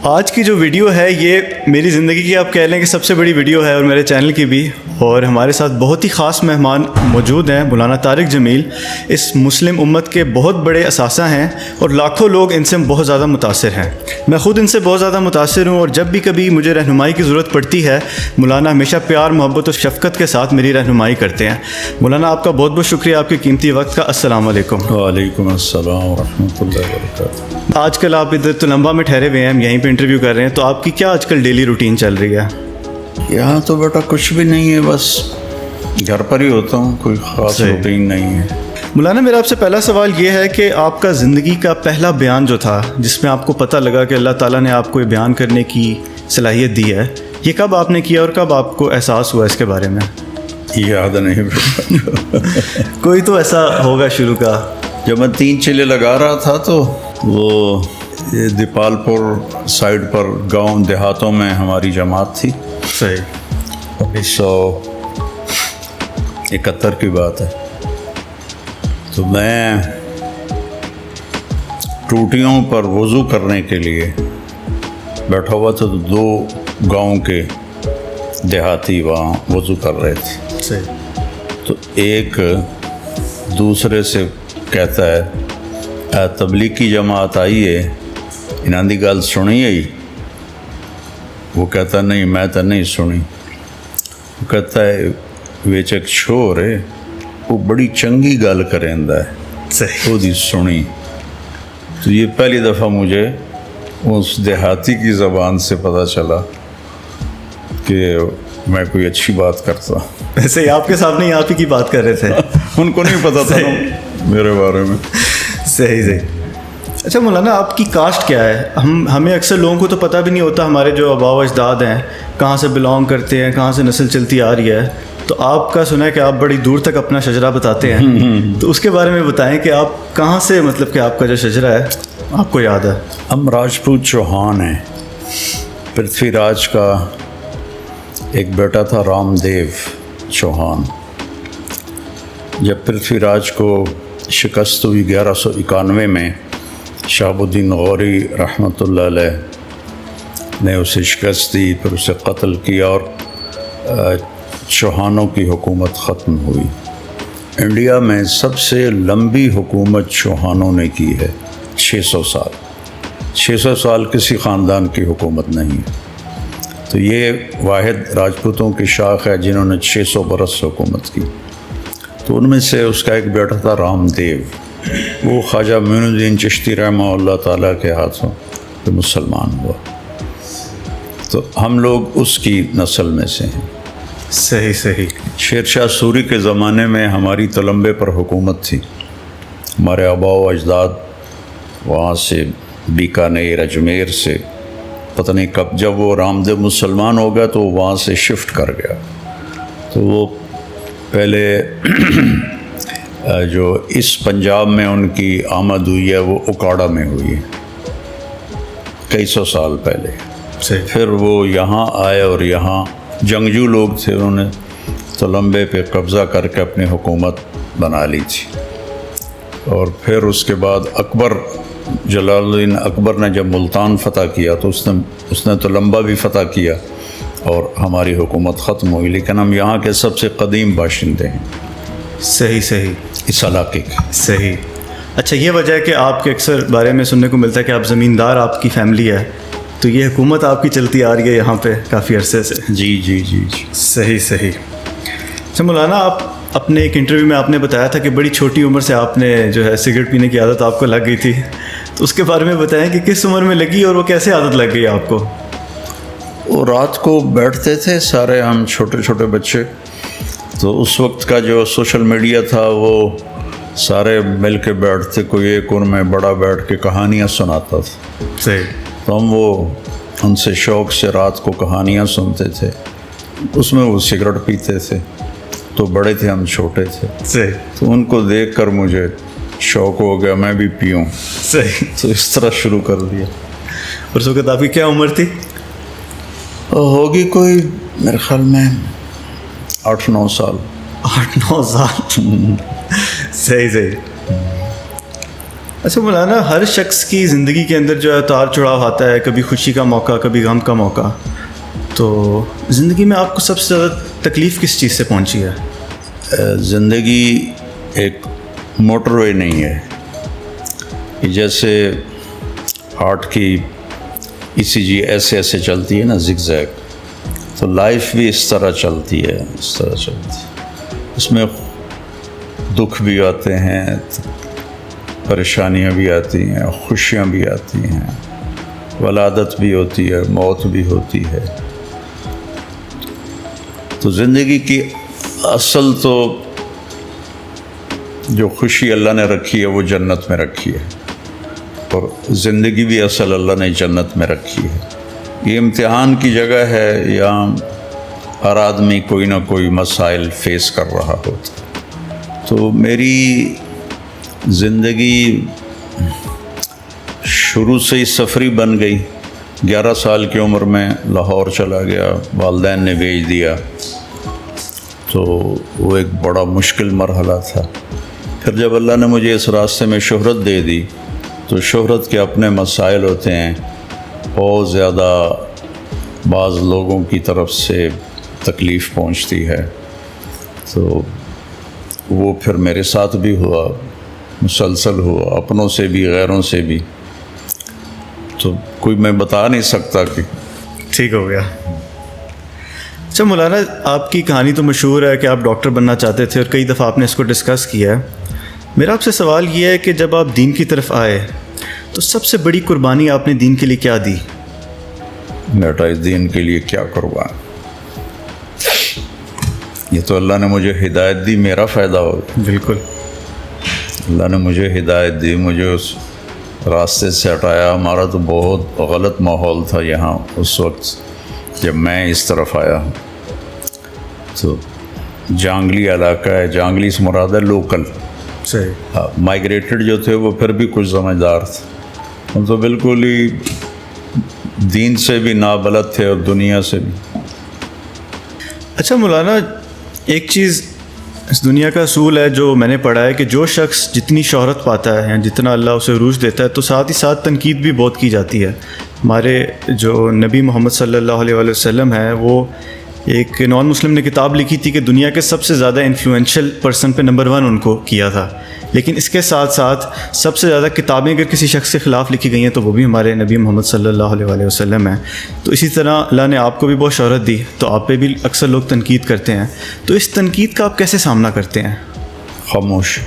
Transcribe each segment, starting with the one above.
آج کی جو ویڈیو ہے یہ میری زندگی کی آپ کہہ لیں کہ سب سے بڑی ویڈیو ہے اور میرے چینل کی بھی، اور ہمارے ساتھ بہت ہی خاص مہمان موجود ہیں، مولانا طارق جمیل اس مسلم امت کے بہت بڑے اثاثہ ہیں اور لاکھوں لوگ ان سے بہت زیادہ متاثر ہیں۔ میں خود ان سے بہت زیادہ متاثر ہوں اور جب بھی کبھی مجھے رہنمائی کی ضرورت پڑتی ہے مولانا ہمیشہ پیار، محبت اور شفقت کے ساتھ میری رہنمائی کرتے ہیں۔ مولانا آپ کا بہت بہت شکریہ آپ کے قیمتی وقت کا۔ السلام علیکم۔ وعلیکم السلام ورحمۃ اللہ وبرکاتہ۔ آج کل آپ ادھر تلمبہ میں ٹھہرے ہوئے ہیں، ہم یہیں پہ انٹرویو کر رہے ہیں، تو آپ کی کیا آج کل ڈیلی روٹین چل رہی ہے؟ یہاں تو بیٹا کچھ بھی نہیں ہے، بس گھر پر ہی ہوتا ہوں، کوئی خاص روٹین نہیں ہے۔ مولانا میرا آپ سے پہلا سوال یہ ہے کہ آپ کا زندگی کا پہلا بیان جو تھا جس میں آپ کو پتہ لگا کہ اللہ تعالیٰ نے آپ کو یہ بیان کرنے کی صلاحیت دی ہے، یہ کب آپ نے کیا اور کب آپ کو احساس ہوا اس کے بارے میں؟ یاد نہیں بیٹا۔ کوئی تو ایسا ہوگا شروع کا۔ جب میں 3 چلے لگا رہا تھا تو وہ دیپال پور سائڈ پر گاؤں دیہاتوں میں ہماری جماعت تھی۔ صحیح۔ 1971 کی بات ہے، تو میں ٹوٹیوں پر وضو کرنے کے لیے بیٹھا ہوا تھا، تو 2 گاؤں کے دیہاتی وہاں وضو کر رہے تھے۔ صحیح۔ تو ایک دوسرے سے کہتا ہے تبلیغ کی جماعت آئی ہے، انہاں دی گل سنی ہے؟ وہ کہتا نہیں میں تو نہیں سنی۔ وہ کہتا ہے ویچ ایک شور ہے، وہ بڑی چنگی گل کریندا ہے، صحیح۔ وہ دی سنی۔ تو یہ پہلی دفعہ مجھے اس دیہاتی کی زبان سے پتہ چلا کہ میں کوئی اچھی بات کرتا۔ ویسے آپ کے سامنے ہی آپ ہی کی بات کر رہے تھے، ان کو نہیں پتہ تھا میرے بارے میں۔ صحیح صحیح۔ اچھا مولانا آپ کی کاسٹ کیا ہے؟ ہمیں اکثر لوگوں کو تو پتہ بھی نہیں ہوتا ہمارے جو آباء و اجداد ہیں کہاں سے بلانگ کرتے ہیں، کہاں سے نسل چلتی آ رہی ہے، تو آپ کا سنا ہے کہ آپ بڑی دور تک اپنا شجرہ بتاتے ہیں، تو اس کے بارے میں بتائیں کہ آپ کہاں سے، مطلب کہ آپ کا جو شجرہ ہے آپ کو یاد ہے؟ ہم راجپوت چوہان ہیں۔ پرتھوی راج کا ایک بیٹا تھا رام دیو چوہان۔ جب پرتھوی راج کو شکست ہوئی 1191 میں، شہاب الدین غوری رحمۃ اللہ علیہ نے اسے شکست دی، پھر اسے قتل کیا اور چوہانوں کی حکومت ختم ہوئی۔ انڈیا میں سب سے لمبی حکومت چوہانوں نے کی ہے، 600 سال۔ 600 سال کسی خاندان کی حکومت نہیں ہے، تو یہ واحد راجپوتوں کی شاخ ہے جنہوں نے 600 برس حکومت کی۔ تو ان میں سے اس کا ایک بیٹا تھا رام دیو، وہ خواجہ معین الدین چشتی رحمہ اللہ تعالیٰ کے ہاتھوں پہ مسلمان ہوا، تو ہم لوگ اس کی نسل میں سے ہیں۔ صحیح صحیح۔ شیر شاہ سوری کے زمانے میں ہماری تلمبے پر حکومت تھی، ہمارے آباء و اجداد وہاں سے بیکانیر اجمیر سے، پتہ نہیں کب، جب وہ رام دیو مسلمان ہو گیا تو وہاں سے شفٹ کر گیا۔ تو وہ پہلے جو اس پنجاب میں ان کی آمد ہوئی ہے وہ اکاڑا میں ہوئی ہے کئی سو سال پہلے۔ پھر وہ یہاں آئے اور یہاں جنگجو لوگ تھے، انہوں نے تلمبے پہ قبضہ کر کے اپنی حکومت بنا لی تھی، اور پھر اس کے بعد اکبر، جلال الدین اکبر نے جب ملتان فتح کیا تو اس نے تلمبہ بھی فتح کیا اور ہماری حکومت ختم ہوئی، لیکن ہم یہاں کے سب سے قدیم باشندے ہیں۔ صحیح صحیح۔ اس علاقے کے۔ صحیح۔ اچھا یہ وجہ ہے کہ آپ کے اکثر بارے میں سننے کو ملتا ہے کہ آپ زمیندار، آپ کی فیملی ہے، تو یہ حکومت آپ کی چلتی آ رہی ہے یہاں پہ کافی عرصے سے۔ جی جی جی جی۔ صحیح صحیح۔ اچھا مولانا آپ اپنے ایک انٹرویو میں آپ نے بتایا تھا کہ بڑی چھوٹی عمر سے آپ نے جو ہے سگریٹ پینے کی عادت آپ کو لگ گئی تھی، تو اس کے بارے میں بتائیں کہ کس عمر میں لگی اور وہ کیسے عادت لگ گئی آپ کو؟ وہ رات کو بیٹھتے تھے سارے ہم چھوٹے چھوٹے بچے، تو اس وقت کا جو سوشل میڈیا تھا وہ سارے مل کے بیٹھتے، کوئی ایک ان میں بڑا بیٹھ کے کہانیاں سناتا تھا۔ صحیح۔ تو ہم وہ ان سے شوق سے رات کو کہانیاں سنتے تھے، اس میں وہ سگریٹ پیتے تھے، تو بڑے تھے ہم چھوٹے تھے۔ صحیح۔ تو ان کو دیکھ کر مجھے شوق ہو گیا میں بھی پیوں۔ صحیح۔ تو اس طرح شروع کر دیا۔ اور اس وقت آپ کی کیا عمر تھی؟ ہوگی کوئی میرے خیال میں 8-9 سال۔ 8-9 سال۔ صحیح صحیح۔ اچھا مولانا، ہر شخص کی زندگی کے اندر جو ہے اتار چڑھاؤ آتا ہے، کبھی خوشی کا موقع، کبھی غم کا موقع. تو زندگی میں آپ کو سب سے زیادہ تکلیف کس چیز سے پہنچی ہے؟ زندگی ایک موٹر وے نہیں ہے کہ جیسے ہارٹ کی ECG ایسے ایسے چلتی ہے نا، زگ زیگ، تو لائف بھی اس طرح چلتی ہے، اس طرح چلتی ہے. اس میں دکھ بھی آتے ہیں، پریشانیاں بھی آتی ہیں، خوشیاں بھی آتی ہیں، ولادت بھی ہوتی ہے، موت بھی ہوتی ہے. تو زندگی کی اصل تو جو خوشی اللہ نے رکھی ہے وہ جنت میں رکھی ہے، اور زندگی بھی اصل اللہ نے جنت میں رکھی ہے. یہ امتحان کی جگہ ہے، یہاں ہر آدمی کوئی نہ کوئی مسائل فیس کر رہا ہوتا. تو میری زندگی شروع سے ہی سفری بن گئی. 11 سال کی عمر میں لاہور چلا گیا، والدین نے بھیج دیا، تو وہ ایک بڑا مشکل مرحلہ تھا. پھر جب اللہ نے مجھے اس راستے میں شہرت دے دی، تو شہرت کے اپنے مسائل ہوتے ہیں، بہت زیادہ بعض لوگوں کی طرف سے تکلیف پہنچتی ہے. تو وہ پھر میرے ساتھ بھی ہوا، مسلسل ہوا، اپنوں سے بھی غیروں سے بھی. تو کوئی میں بتا نہیں سکتا کہ ٹھیک ہو گیا. اچھا مولانا، آپ کی کہانی تو مشہور ہے کہ آپ ڈاکٹر بننا چاہتے تھے، اور کئی دفعہ آپ نے اس کو ڈسکس کیا ہے. میرا آپ سے سوال یہ ہے کہ جب آپ دین کی طرف آئے تو سب سے بڑی قربانی آپ نے دین کے لیے کیا دی؟ بیٹا، اس دین کے لیے کیا قربان، یہ تو اللہ نے مجھے ہدایت دی، میرا فائدہ ہو. بالکل، اللہ نے مجھے ہدایت دی، مجھے اس راستے سے ہٹایا. ہمارا تو بہت غلط ماحول تھا یہاں اس وقت جب میں اس طرف آیا ہوں. تو جانگلی علاقہ ہے، جانگلی سے مراد ہے لوکل. صحیح. مائگریٹڈ جو تھے وہ پھر بھی کچھ سمجھدار تھے، ہم تو بالکل ہی دین سے بھی نابلد تھے اور دنیا سے بھی. اچھا مولانا، ایک چیز اس دنیا کا اصول ہے جو میں نے پڑھا ہے کہ جو شخص جتنی شہرت پاتا ہے یا جتنا اللہ اسے عروج دیتا ہے، تو ساتھ ہی ساتھ تنقید بھی بہت کی جاتی ہے. ہمارے جو نبی محمد صلی اللہ علیہ وآلہ وسلم ہے، وہ ایک نان مسلم نے کتاب لکھی تھی کہ دنیا کے سب سے زیادہ انفلوئنشل پرسن پہ نمبر 1 ان کو کیا تھا. لیکن اس کے ساتھ ساتھ سب سے زیادہ کتابیں اگر کسی شخص کے خلاف لکھی گئی ہیں تو وہ بھی ہمارے نبی محمد صلی اللہ علیہ وآلہ وسلم ہیں. تو اسی طرح اللہ نے آپ کو بھی بہت شہرت دی، تو آپ پہ بھی اکثر لوگ تنقید کرتے ہیں. تو اس تنقید کا آپ کیسے سامنا کرتے ہیں؟ خاموش.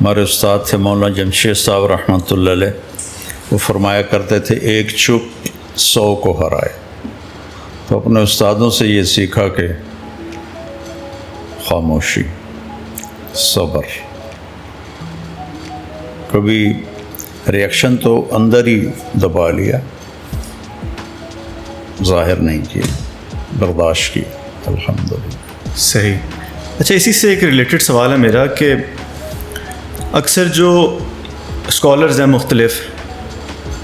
ہمارے استاد تھے مولانا جمشید صاحب رحمۃ اللہ علیہ، وہ فرمایا کرتے تھے ایک چپ 100 کو ہرائے. تو اپنے استادوں سے یہ سیکھا کہ خاموشی، صبر. کبھی ریئیکشن تو اندر ہی دبا لیا، ظاہر نہیں کیا، برداشت کی، الحمدللہ. صحیح. اچھا، اسی سے ایک ریلیٹڈ سوال ہے میرا کہ اکثر جو اسکالرز ہیں مختلف،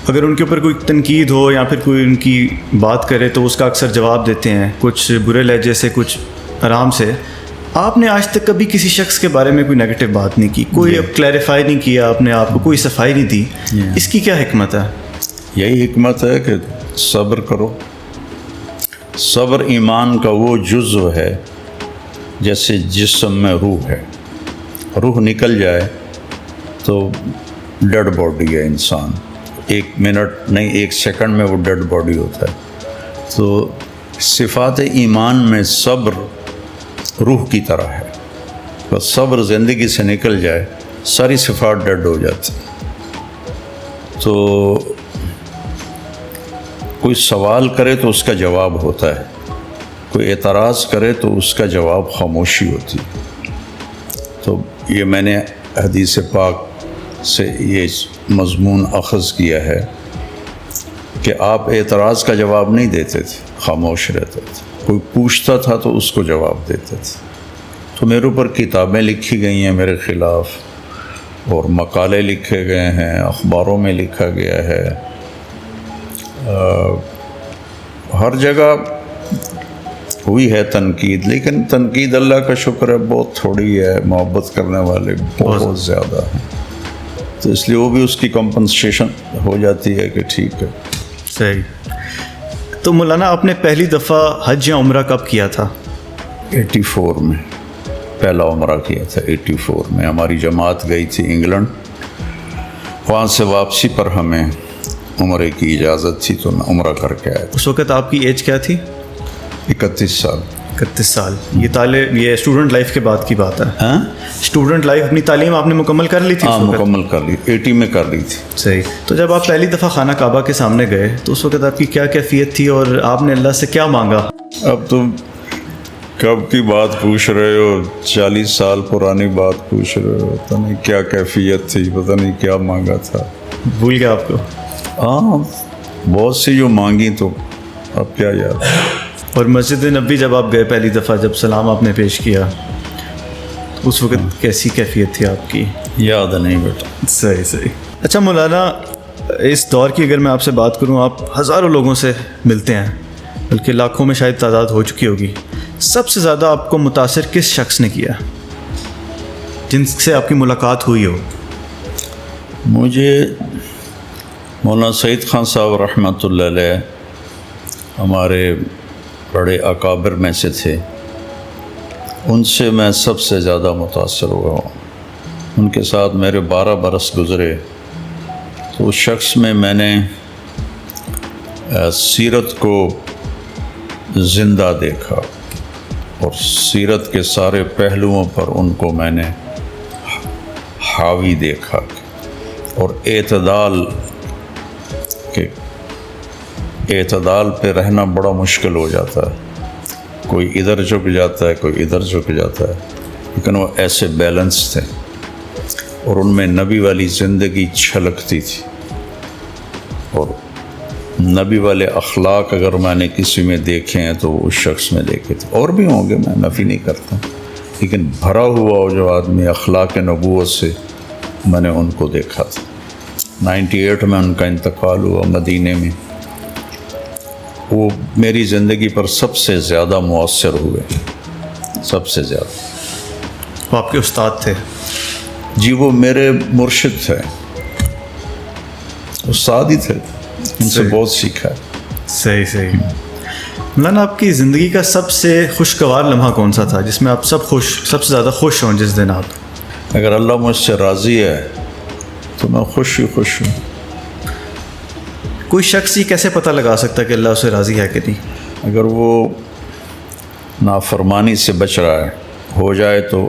اگر ان کے اوپر کوئی تنقید ہو یا پھر کوئی ان کی بات کرے تو اس کا اکثر جواب دیتے ہیں، کچھ برے لہجے سے، کچھ آرام سے. آپ نے آج تک کبھی کسی شخص کے بارے میں کوئی نیگیٹو بات نہیں کی، کوئی کلیریفائی نہیں کیا آپ نے آپ کو، کوئی صفائی نہیں دی. اس کی کیا حکمت ہے؟ یہی حکمت ہے کہ صبر کرو. صبر ایمان کا وہ جزو ہے جیسے جسم میں روح ہے. روح نکل جائے تو ڈیڈ باڈی ہے انسان، 1 منٹ نہیں 1 سیکنڈ میں وہ ڈیڈ باڈی ہوتا ہے. تو صفات ایمان میں صبر روح کی طرح ہے. بس صبر زندگی سے نکل جائے، ساری صفات ڈیڈ ہو جاتی. تو کوئی سوال کرے تو اس کا جواب ہوتا ہے، کوئی اعتراض کرے تو اس کا جواب خاموشی ہوتی. تو یہ میں نے حدیث پاک سے یہ مضمون اخذ کیا ہے کہ آپ اعتراض کا جواب نہیں دیتے تھے، خاموش رہتے تھے. کوئی پوچھتا تھا تو اس کو جواب دیتے تھے. تو میرے اوپر کتابیں لکھی گئی ہیں میرے خلاف، اور مقالے لکھے گئے ہیں، اخباروں میں لکھا گیا ہے، ہر جگہ ہوئی ہے تنقید. لیکن تنقید اللہ کا شکر ہے بہت تھوڑی ہے، محبت کرنے والے بہت زیادہ ہیں. تو اس لیے وہ بھی اس کی کمپنسیشن ہو جاتی ہے کہ ٹھیک ہے. صحیح. تو مولانا آپ نے پہلی دفعہ حج یا عمرہ کب کیا تھا؟ 84 میں پہلا عمرہ کیا تھا. 84 میں ہماری جماعت گئی تھی انگلینڈ، وہاں سے واپسی پر ہمیں عمرے کی اجازت تھی تو میں عمرہ کر کے آیا. اس وقت آپ کی ایج کیا تھی؟ 31 سال. 31 سال. یہ اسٹوڈنٹ لائف کے بعد کی بات ہے. ہاں اسٹوڈنٹ لائف، اپنی تعلیم آپ نے مکمل کر لی تھی؟ ہاں اس وقت مکمل کر لی، 80 میں کر لی تھی. صحیح. تو جب آپ پہلی دفعہ خانہ کعبہ کے سامنے گئے تو اس وقت آپ کی کیا کیفیت تھی اور آپ نے اللہ سے کیا مانگا؟ اب تم کب کی بات پوچھ رہے ہو؟ 40 سال پرانی بات پوچھ رہے ہو. پتہ نہیں کیا کیفیت تھی، پتہ نہیں کیا مانگا تھا، بھول گیا آپ کو؟ ہاں بہت سی جو مانگی تو اب کیا یاد. اور مسجد نبی جب آپ گئے پہلی دفعہ، جب سلام آپ نے پیش کیا، اس وقت کیسی کیفیت تھی آپ کی؟ یاد نہیں بیٹا. صحیح. اچھا مولانا، اس دور کی اگر میں آپ سے بات کروں، آپ ہزاروں لوگوں سے ملتے ہیں، بلکہ لاکھوں میں شاید تعداد ہو چکی ہوگی. سب سے زیادہ آپ کو متاثر کس شخص نے کیا جن سے آپ کی ملاقات ہوئی ہو؟ مجھے مولانا سعید خان صاحب رحمۃ اللہ علیہ ہمارے بڑے اکابر میں سے تھے. ان سے میں سب سے زیادہ متاثر ہوا ہوں. ان کے ساتھ میرے 12 برس گزرے. تو اس شخص میں نے سیرت کو زندہ دیکھا اور سیرت کے سارے پہلوؤں پر ان کو میں نے حاوی دیکھا. اور اعتدال پہ رہنا بڑا مشکل ہو جاتا ہے. کوئی ادھر جھک جاتا ہے، کوئی ادھر جھک جاتا ہے، لیکن وہ ایسے بیلنس تھے اور ان میں نبی والی زندگی چھلکتی تھی. اور نبی والے اخلاق اگر میں نے کسی میں دیکھے ہیں تو وہ اس شخص میں دیکھے تھے. اور بھی ہوں گے، میں نفی نہیں کرتا، لیکن بھرا ہوا ہو جو آدمی اخلاق نبوت سے، میں نے ان کو دیکھا تھا. 98 میں ان کا انتقال ہوا مدینے میں. وہ میری زندگی پر سب سے زیادہ مؤثر ہوئے، سب سے زیادہ. وہ آپ کے استاد تھے؟ جی وہ میرے مرشد تھے، استاد ہی تھے. ان سے بہت سیکھا ہے. صحیح. مولانا، آپ کی زندگی کا سب سے خوشگوار لمحہ کون سا تھا جس میں آپ سب سے زیادہ خوش ہوں جس دن آپ؟ اگر اللہ مجھ سے راضی ہے تو میں خوش ہوں. کوئی شخص یہ کیسے پتہ لگا سکتا ہے کہ اللہ اسے راضی ہے کہ نہیں؟ اگر وہ نافرمانی سے بچ رہا ہے، ہو جائے تو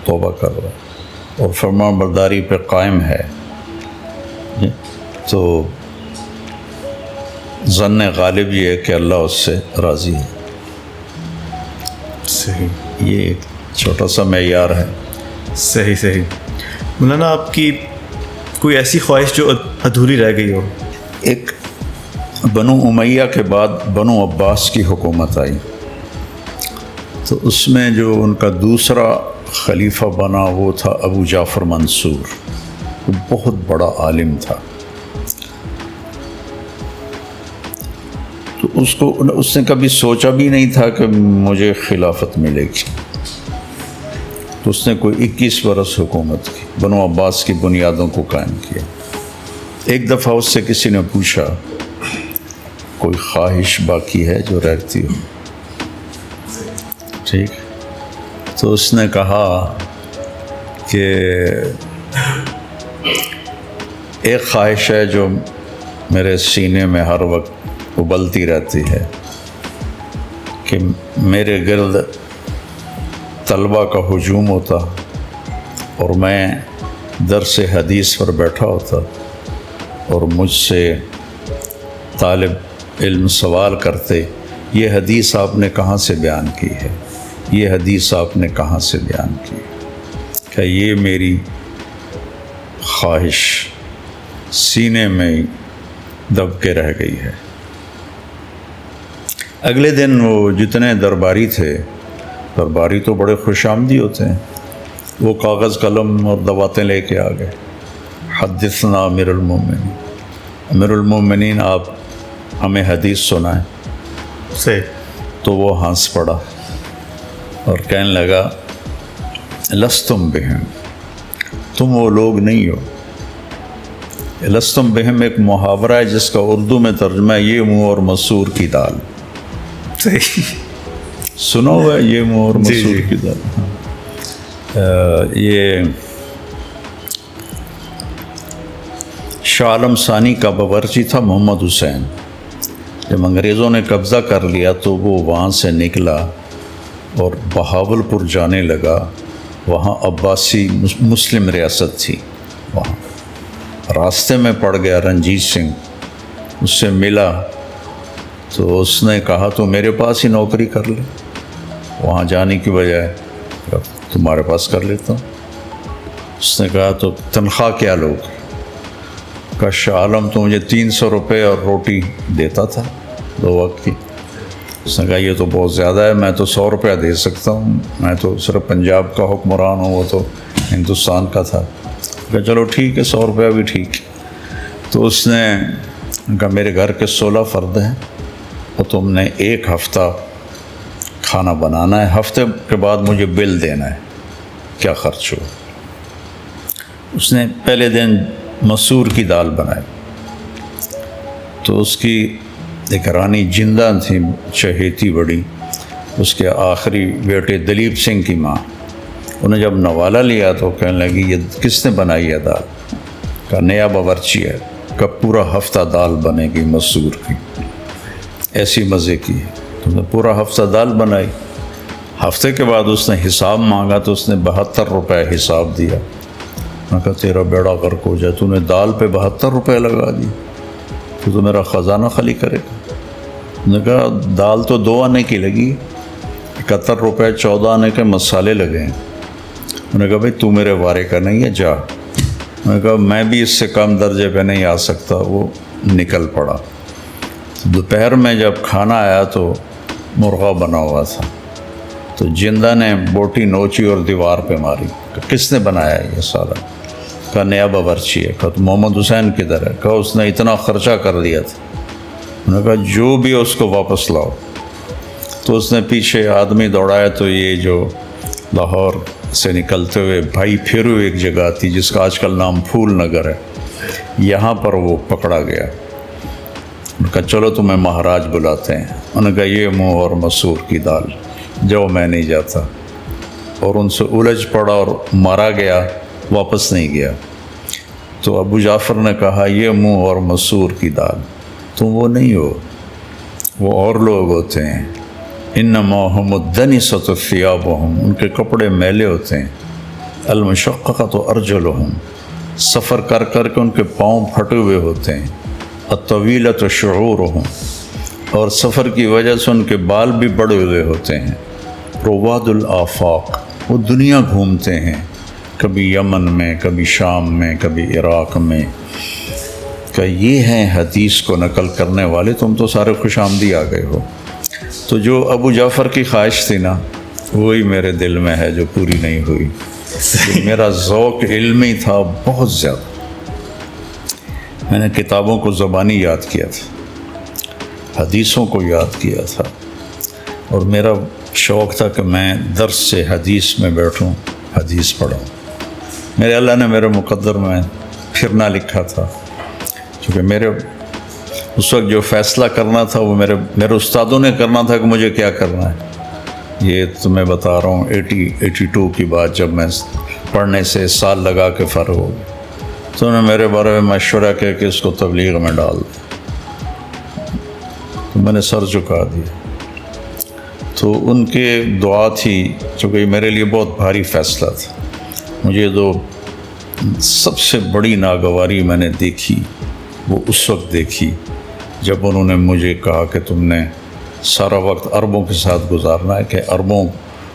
توبہ کر رہا ہے اور فرمان برداری پہ قائم ہے، تو ظن غالب یہ ہے کہ اللہ اس سے راضی ہے. صحیح. یہ ایک چھوٹا سا معیار ہے. صحیح. مولانا، آپ کی کوئی ایسی خواہش جو ادھوری رہ گئی ہو؟ ایک بنو امیہ کے بعد بنو عباس کی حکومت آئی، تو اس میں جو ان کا دوسرا خلیفہ بنا وہ تھا ابو جعفر منصور. وہ بہت بڑا عالم تھا. تو اس نے کبھی سوچا بھی نہیں تھا کہ مجھے خلافت ملے گی. تو اس نے کوئی 21 برس حکومت کی، بنو عباس کی بنیادوں کو قائم کیا. ایک دفعہ اس سے کسی نے پوچھا کوئی خواہش باقی ہے جو رہتی ہو؟ ٹھیک. تو اس نے کہا کہ ایک خواہش ہے جو میرے سینے میں ہر وقت ابلتی رہتی ہے کہ میرے گرد طلبہ کا ہجوم ہوتا اور میں درس حدیث پر بیٹھا ہوتا اور مجھ سے طالب علم سوال کرتے، یہ حدیث آپ نے کہاں سے بیان کی ہے، یہ حدیث آپ نے کہاں سے بیان کی. کہ یہ میری خواہش سینے میں دب کے رہ گئی ہے. اگلے دن وہ جتنے درباری تھے، درباری تو بڑے خوش آمدی ہوتے ہیں، وہ کاغذ قلم اور دواتیں لے کے آ گئے. حدثنا امیر المومنین، امیر المومنین آپ ہمیں حدیث سنائیں. صحیح. تو وہ ہنس پڑا اور کہنے لگا لستم بہم، تم وہ لوگ نہیں ہو لستم بہم ایک محاورہ ہے جس کا اردو میں ترجمہ ہے یہ منہ اور مسور کی دال. صحیح. سنا ہوا ہے یہ منہ اور جی مسور جی. کی دال. یہ شاہ عالم ثانی کا باورچی تھا محمد حسین. جب انگریزوں نے قبضہ کر لیا تو وہ وہاں سے نکلا اور بہاولپور جانے لگا. وہاں عباسی مسلم ریاست تھی. وہاں راستے میں پڑ گیا رنجیت سنگھ. اس سے ملا تو اس نے کہا تو میرے پاس ہی نوکری کر لے. وہاں جانے کی بجائے تمہارے پاس کر لیتا ہوں. اس نے کہا تو تنخواہ کیا لوگ؟ کہا شاہ عالم تو مجھے 300 روپے اور روٹی دیتا تھا 2 وقت کی. اس نے کہا یہ تو بہت زیادہ ہے, میں تو 100 روپیہ دے سکتا ہوں, میں تو صرف پنجاب کا حکمران ہوں, وہ تو ہندوستان کا تھا. کہا چلو ٹھیک ہے 100 روپیہ بھی ٹھیک. تو اس نے کہا میرے گھر کے 16 فرد ہیں اور تم نے 1 ہفتہ کھانا بنانا ہے, ہفتے کے بعد مجھے بل دینا ہے کیا خرچ ہو. اس نے پہلے دن مسور کی دال بنائی. تو اس کی ایک رانی جندہ تھی چہیتی بڑی, اس کے آخری بیٹے دلیپ سنگھ کی ماں, انہیں جب نوالا لیا تو کہنے لگی یہ کس نے بنائی ہے دال؟ کہا نیا باورچی ہے. کہ پورا ہفتہ دال بنے گی مسور کی, ایسی مزے کی. تو نے پورا ہفتہ دال بنائی. ہفتے کے بعد اس نے حساب مانگا تو اس نے 72 روپے حساب دیا. میں کہا تیرا بیڑا غرق ہو جائے, تو نے دال پہ 72 روپے لگا دی, تو میرا خزانہ خالی کرے گا. نے کہا دال تو 2 آنے کی لگی, 71 روپے 14 آنے کے مسالے لگے ہیں. انہوں نے کہا بھائی تو میرے وارے کا نہیں ہے, جا. میں نے کہا میں بھی اس سے کم درجے پہ نہیں آ سکتا. وہ نکل پڑا. دوپہر میں جب کھانا آیا تو مرغا بنا ہوا تھا. تو جندہ نے بوٹی نوچی اور دیوار پہ ماری. کہ کس نے بنایا ہے یہ سارا؟ کہا نیا باورچی ہے. کہا تو محمد حسین کدھر ہے؟ کہا اس نے اتنا خرچہ کر دیا تھا. انہوں نے کہا جو بھی اس کو واپس لاؤ. تو اس نے پیچھے آدمی دوڑایا تو یہ جو لاہور سے نکلتے ہوئے بھائی پھیرو ایک جگہ تھی جس کا آج کل نام پھول نگر ہے, یہاں پر وہ پکڑا گیا. انہوں نے کہا چلو تمہیں مہاراج بلاتے ہیں. انہوں نے کہا یہ منہ اور مسور کی دال, جو میں نہیں جاتا. اور ان سے الجھ پڑا اور مارا گیا, واپس نہیں گیا. تو ابو جعفر نے کہا یہ منہ اور مسور کی دال, تم وہ نہیں ہو, وہ اور لوگ ہوتے ہیں. انما هم الدنسة ثيابهم, ان کے کپڑے میلے ہوتے ہیں. المشققة ارجلهم, سفر کر کر کے ان کے پاؤں پھٹے ہوئے ہوتے ہیں. الطويلة شعورهم, اور سفر کی وجہ سے ان کے بال بھی بڑے ہوئے ہوتے ہیں. رواد الآفاق, وہ دنیا گھومتے ہیں, کبھی یمن میں, کبھی شام میں, کبھی عراق میں. کہ یہ ہیں حدیث کو نقل کرنے والے, تم تو سارے خوش آمدی آ گئے ہو. تو جو ابو جعفر کی خواہش تھی نا, وہی میرے دل میں ہے جو پوری نہیں ہوئی. میرا ذوق علمی تھا بہت زیادہ. میں نے کتابوں کو زبانی یاد کیا تھا, حدیثوں کو یاد کیا تھا, اور میرا شوق تھا کہ میں درس سے حدیث میں بیٹھوں, حدیث پڑھوں. میرے اللہ نے میرے مقدر میں پھرنا لکھا تھا, کیونکہ میرے اس وقت جو فیصلہ کرنا تھا وہ میرے استادوں نے کرنا تھا کہ مجھے کیا کرنا ہے. یہ تو میں بتا رہا ہوں 82 کی بات, جب میں پڑھنے سے سال لگا کے فارغ ہو گیا. تو انہوں نے میرے بارے میں مشورہ کیا کہ اس کو تبلیغ میں ڈال دیں. تو میں نے سر جھکا دیا. تو ان کے دعا تھی, چونکہ یہ میرے لیے بہت بھاری فیصلہ تھا. مجھے تو سب سے بڑی ناگواری میں نے دیکھی وہ اس وقت دیکھی جب انہوں نے مجھے کہا کہ تم نے سارا وقت عربوں کے ساتھ گزارنا ہے, کہ عربوں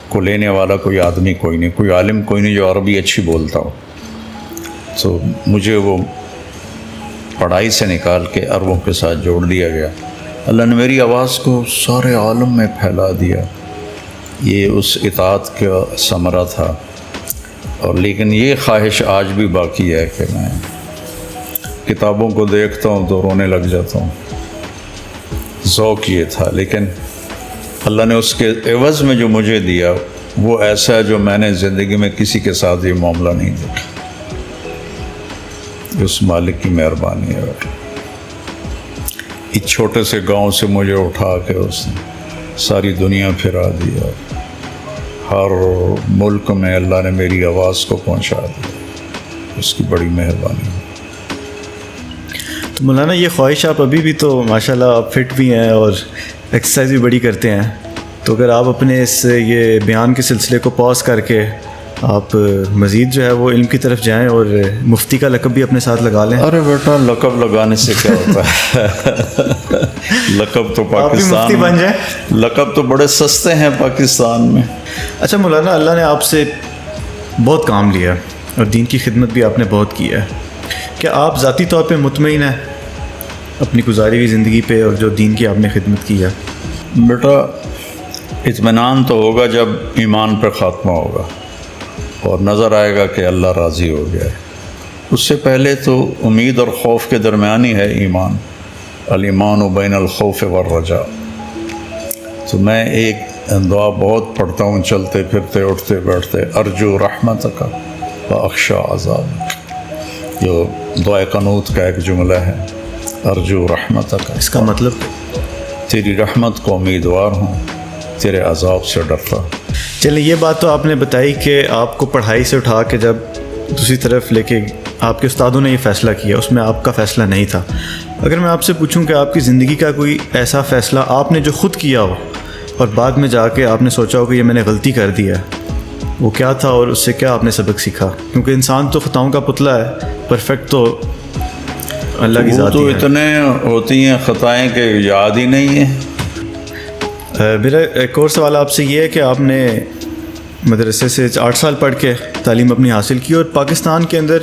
کو لینے والا کوئی آدمی کوئی نہیں, کوئی عالم کوئی نہیں جو عربی اچھی بولتا ہو. تو مجھے وہ پڑھائی سے نکال کے عربوں کے ساتھ جوڑ دیا گیا. اللہ نے میری آواز کو سارے عالم میں پھیلا دیا. یہ اس اطاعت کا ثمرہ تھا. اور لیکن یہ خواہش آج بھی باقی ہے کہ میں کتابوں کو دیکھتا ہوں تو رونے لگ جاتا ہوں. ذوق یہ تھا, لیکن اللہ نے اس کے عوض میں جو مجھے دیا وہ ایسا ہے جو میں نے زندگی میں کسی کے ساتھ یہ معاملہ نہیں دیکھا. اس مالک کی مہربانی ہے. ایک چھوٹے سے گاؤں سے مجھے اٹھا کے اس نے ساری دنیا پھرا دیا. ہر ملک میں اللہ نے میری آواز کو پہنچا دیا. اس کی بڑی مہربانی. تو مولانا یہ خواہش آپ ابھی بھی تو ماشاءاللہ آپ فٹ بھی ہیں اور ایکسرسائز بھی بڑی کرتے ہیں، تو اگر آپ اپنے اس یہ بیان کے سلسلے کو پاز کر کے آپ مزید جو ہے وہ علم کی طرف جائیں اور مفتی کا لقب بھی اپنے ساتھ لگا لیں. ارے بیٹا لقب لگانے سے کیا ہوتا ہے؟ لقب تو آپ بھی مفتی پاکستان بن میں جائیں. لقب تو بڑے سستے ہیں پاکستان میں. اچھا مولانا، اللہ نے آپ سے بہت کام لیا اور دین کی خدمت بھی آپ نے بہت کی ہے. کیا آپ ذاتی طور پہ مطمئن ہیں اپنی گزاری ہوئی زندگی پہ اور جو دین کی آپ نے خدمت کی ہے؟ بیٹا اطمینان تو ہوگا جب ایمان پہ خاتمہ ہوگا اور نظر آئے گا کہ اللہ راضی ہو گیا ہے. اس سے پہلے تو امید اور خوف کے درمیان ہی ہے ایمان. الایمان بین الخوف والرجاء. تو میں ایک دعا بہت پڑھتا ہوں چلتے پھرتے اٹھتے بیٹھتے، ارجو رحمتک واخشی عذابک. جو دعائے قنوت کا ایک جملہ ہے، ارجو رحمتک. اس کا مطلب تیری رحمت کو امیدوار ہوں، تیرے عذاب سے ڈرتا. چلیں، یہ بات تو آپ نے بتائی کہ آپ کو پڑھائی سے اٹھا کے جب دوسری طرف لے کے آپ کے استادوں نے یہ فیصلہ کیا، اس میں آپ کا فیصلہ نہیں تھا. اگر میں آپ سے پوچھوں کہ آپ کی زندگی کا کوئی ایسا فیصلہ آپ نے جو خود کیا ہو اور بعد میں جا کے آپ نے سوچا ہو کہ یہ میں نے غلطی کر دی ہے، وہ کیا تھا اور اس سے کیا آپ نے سبق سیکھا؟ کیونکہ انسان تو خطاؤں کا پتلا ہے، پرفیکٹ تو اللہ کی وہ ذات تو ہی ہے. اتنے ہوتی ہیں خطائیں کہ یاد ہی نہیں ہیں. میرا ایک اور سوال آپ سے یہ ہے کہ آپ نے مدرسے سے 8 سال پڑھ کے تعلیم اپنی حاصل کی اور پاکستان کے اندر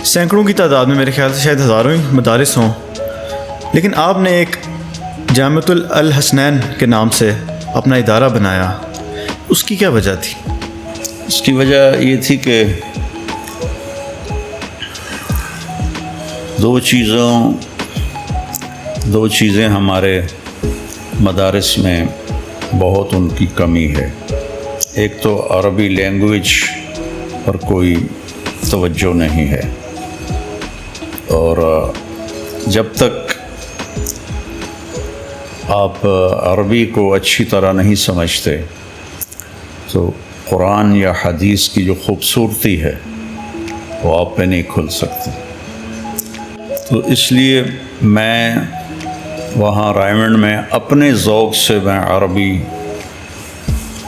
سینکڑوں کی تعداد میں، میرے خیال سے شاید ہزاروں ہی مدارس ہوں، لیکن آپ نے ایک جامعۃ الحسنین کے نام سے اپنا ادارہ بنایا. اس کی کیا وجہ تھی؟ اس کی وجہ یہ تھی کہ دو چیزیں ہمارے مدارس میں بہت ان کی کمی ہے. ایک تو عربی لینگویج پر کوئی توجہ نہیں ہے، اور جب تک آپ عربی کو اچھی طرح نہیں سمجھتے تو قرآن یا حدیث کی جو خوبصورتی ہے وہ آپ پہ نہیں کھل سکتی. تو اس لیے میں وہاں رائمنڈ میں اپنے ذوق سے میں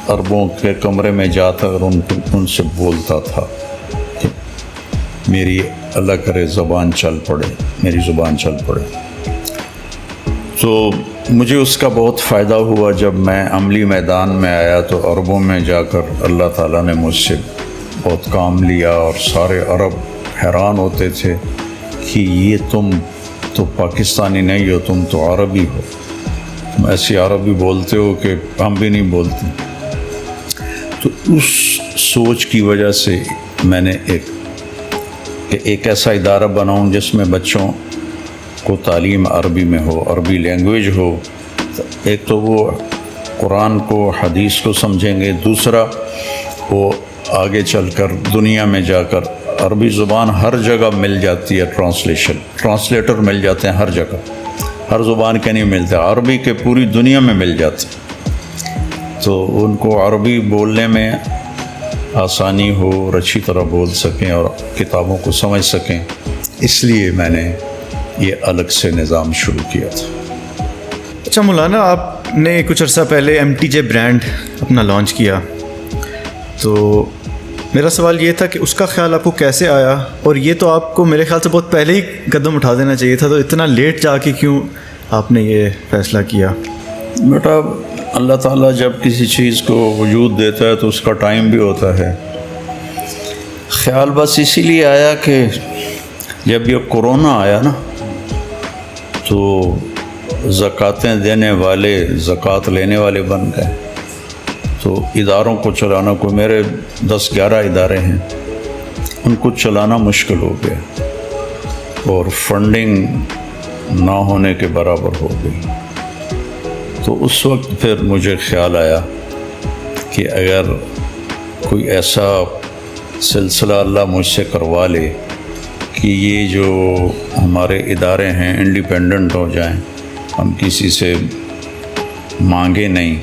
عربوں کے کمرے میں جاتا اور ان سے بولتا تھا کہ میری اللہ کرے زبان چل پڑے، میری زبان چل پڑے. تو مجھے اس کا بہت فائدہ ہوا. جب میں عملی میدان میں آیا تو عربوں میں جا کر اللہ تعالیٰ نے مجھ سے بہت کام لیا، اور سارے عرب حیران ہوتے تھے کہ یہ تم تو پاکستانی نہیں ہو، تم تو عربی ہو، تم ایسی عربی بولتے ہو کہ ہم بھی نہیں بولتے. تو اس سوچ کی وجہ سے میں نے ایک ایسا ادارہ بناؤں جس میں بچوں کو تعلیم عربی میں ہو، عربی لینگویج ہو. ایک تو وہ قرآن کو، حدیث کو سمجھیں گے، دوسرا وہ آگے چل کر دنیا میں جا کر عربی زبان ہر جگہ مل جاتی ہے. ٹرانسلیٹر مل جاتے ہیں ہر جگہ، ہر زبان کے نہیں ملتے، عربی کے پوری دنیا میں مل جاتے، تو ان کو عربی بولنے میں آسانی ہو اور اچھی طرح بول سکیں اور کتابوں کو سمجھ سکیں. اس لیے میں نے یہ الگ سے نظام شروع کیا تھا. اچھا مولانا، آپ نے کچھ عرصہ پہلے MTJ برانڈ اپنا لانچ کیا، تو میرا سوال یہ تھا کہ اس کا خیال آپ کو کیسے آیا؟ اور یہ تو آپ کو میرے خیال سے بہت پہلے ہی قدم اٹھا دینا چاہیے تھا، تو اتنا لیٹ جا کے کیوں آپ نے یہ فیصلہ کیا؟ بیٹا اللہ تعالیٰ جب کسی چیز کو وجود دیتا ہے تو اس کا ٹائم بھی ہوتا ہے. خیال بس اسی لیے آیا کہ جب یہ کورونا آیا نا تو زکاتیں دینے والے زکوٰۃ لینے والے بن گئے. تو اداروں کو چلانا، کوئی میرے 10-11 ادارے ہیں، ان کو چلانا مشکل ہو گیا اور فنڈنگ نہ ہونے کے برابر ہو گئی. تو اس وقت پھر مجھے خیال آیا کہ اگر کوئی ایسا سلسلہ اللہ مجھ سے کروا لے کہ یہ جو ہمارے ادارے ہیں انڈیپینڈنٹ ہو جائیں، ہم کسی سے مانگے نہیں،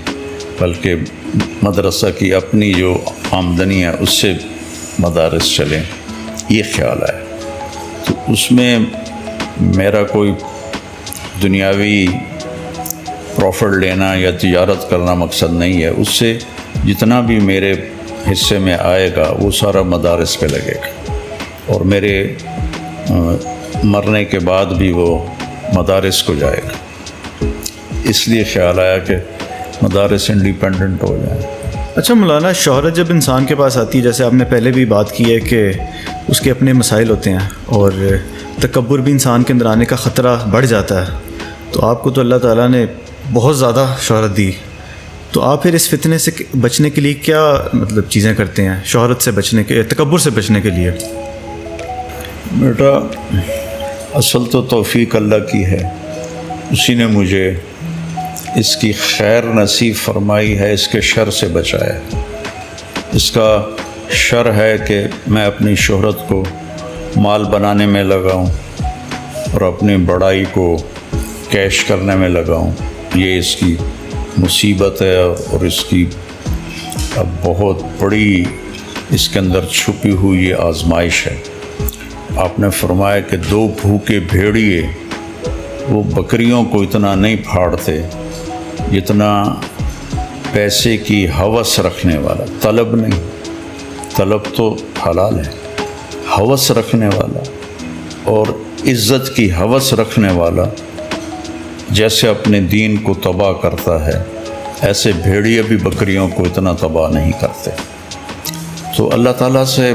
بلکہ مدرسہ کی اپنی جو آمدنی ہے اس سے مدارس چلیں، یہ خیال ہے۔ تو اس میں میرا کوئی دنیاوی پروفٹ لینا یا تجارت کرنا مقصد نہیں ہے، اس سے جتنا بھی میرے حصے میں آئے گا وہ سارا مدارس پہ لگے گا، اور میرے مرنے کے بعد بھی وہ مدارس کو جائے گا۔ اس لیے خیال آیا کہ مدارس انڈیپینڈنٹ ہو جائیں۔ اچھا مولانا، شہرت جب انسان کے پاس آتی ہے، جیسے آپ نے پہلے بھی بات کی ہے کہ اس کے اپنے مسائل ہوتے ہیں اور تکبر بھی انسان کے اندر آنے کا خطرہ بڑھ جاتا ہے، تو آپ کو تو اللہ تعالیٰ نے بہت زیادہ شہرت دی، تو آپ پھر اس فتنے سے بچنے کے لیے کیا مطلب چیزیں کرتے ہیں، شہرت سے بچنے کے، تکبر سے بچنے کے لیے؟ بیٹا، اصل تو توفیق اللہ کی ہے، اسی نے مجھے اس کی خیر نصیب فرمائی ہے، اس کے شر سے بچایا ہے۔ اس کا شر ہے کہ میں اپنی شہرت کو مال بنانے میں لگاؤں اور اپنی بڑائی کو کیش کرنے میں لگاؤں، یہ اس کی مصیبت ہے، اور اس کی اب بہت بڑی اس کے اندر چھپی ہوئی یہ آزمائش ہے۔ آپ نے فرمایا کہ 2 بھوکے بھیڑیے وہ بکریوں کو اتنا نہیں پھاڑتے جتنا پیسے کی ہوس رکھنے والا، طلب نہیں، طلب تو حلال ہے، ہوس رکھنے والا اور عزت کی ہوس رکھنے والا جیسے اپنے دین کو تباہ کرتا ہے، ایسے بھیڑیے بھی بکریوں کو اتنا تباہ نہیں کرتے۔ تو اللہ تعالیٰ سے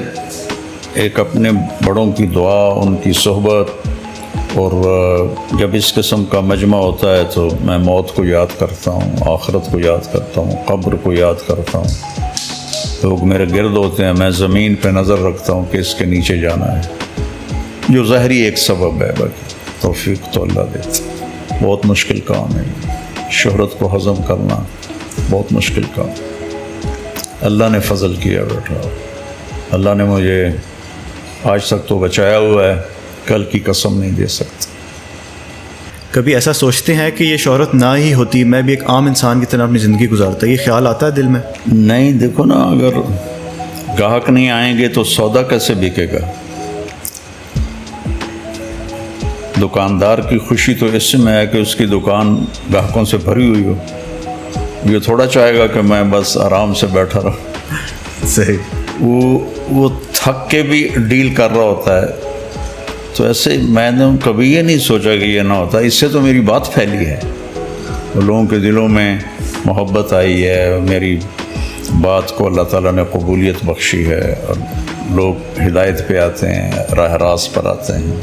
ایک اپنے بڑوں کی دعا، ان کی صحبت، اور جب اس قسم کا مجمع ہوتا ہے تو میں موت کو یاد کرتا ہوں، آخرت کو یاد کرتا ہوں، قبر کو یاد کرتا ہوں۔ لوگ میرے گرد ہوتے ہیں، میں زمین پہ نظر رکھتا ہوں کہ اس کے نیچے جانا ہے، جو ظاہری ایک سبب ہے، باقی توفیق تو اللہ دیتا۔ بہت مشکل کام ہے شہرت کو ہضم کرنا، بہت مشکل کام۔ اللہ نے فضل کیا بیٹا، اللہ نے مجھے آج تک تو بچایا ہوا ہے، کل کی قسم نہیں دے سکتا۔ کبھی ایسا سوچتے ہیں کہ یہ شہرت نہ ہی ہوتی، میں بھی ایک عام انسان کی طرح اپنی زندگی گزارتا، یہ خیال آتا ہے دل میں؟ نہیں، دیکھو نا، اگر گاہک نہیں آئیں گے تو سودا کیسے بکے گا؟ دکاندار کی خوشی تو اس میں ہے کہ اس کی دکان گاہکوں سے بھری ہوئی ہو، یہ تھوڑا چاہے گا کہ میں بس آرام سے بیٹھا رہا۔ صحیح۔ وہ تھک کے بھی ڈیل کر رہا ہوتا ہے۔ تو ایسے میں نے کبھی یہ نہیں سوچا کہ یہ نہ ہوتا، اس سے تو میری بات پھیلی ہے، لوگوں کے دلوں میں محبت آئی ہے، میری بات کو اللہ تعالیٰ نے قبولیت بخشی ہے، اور لوگ ہدایت پہ آتے ہیں، راہ راست پر آتے ہیں۔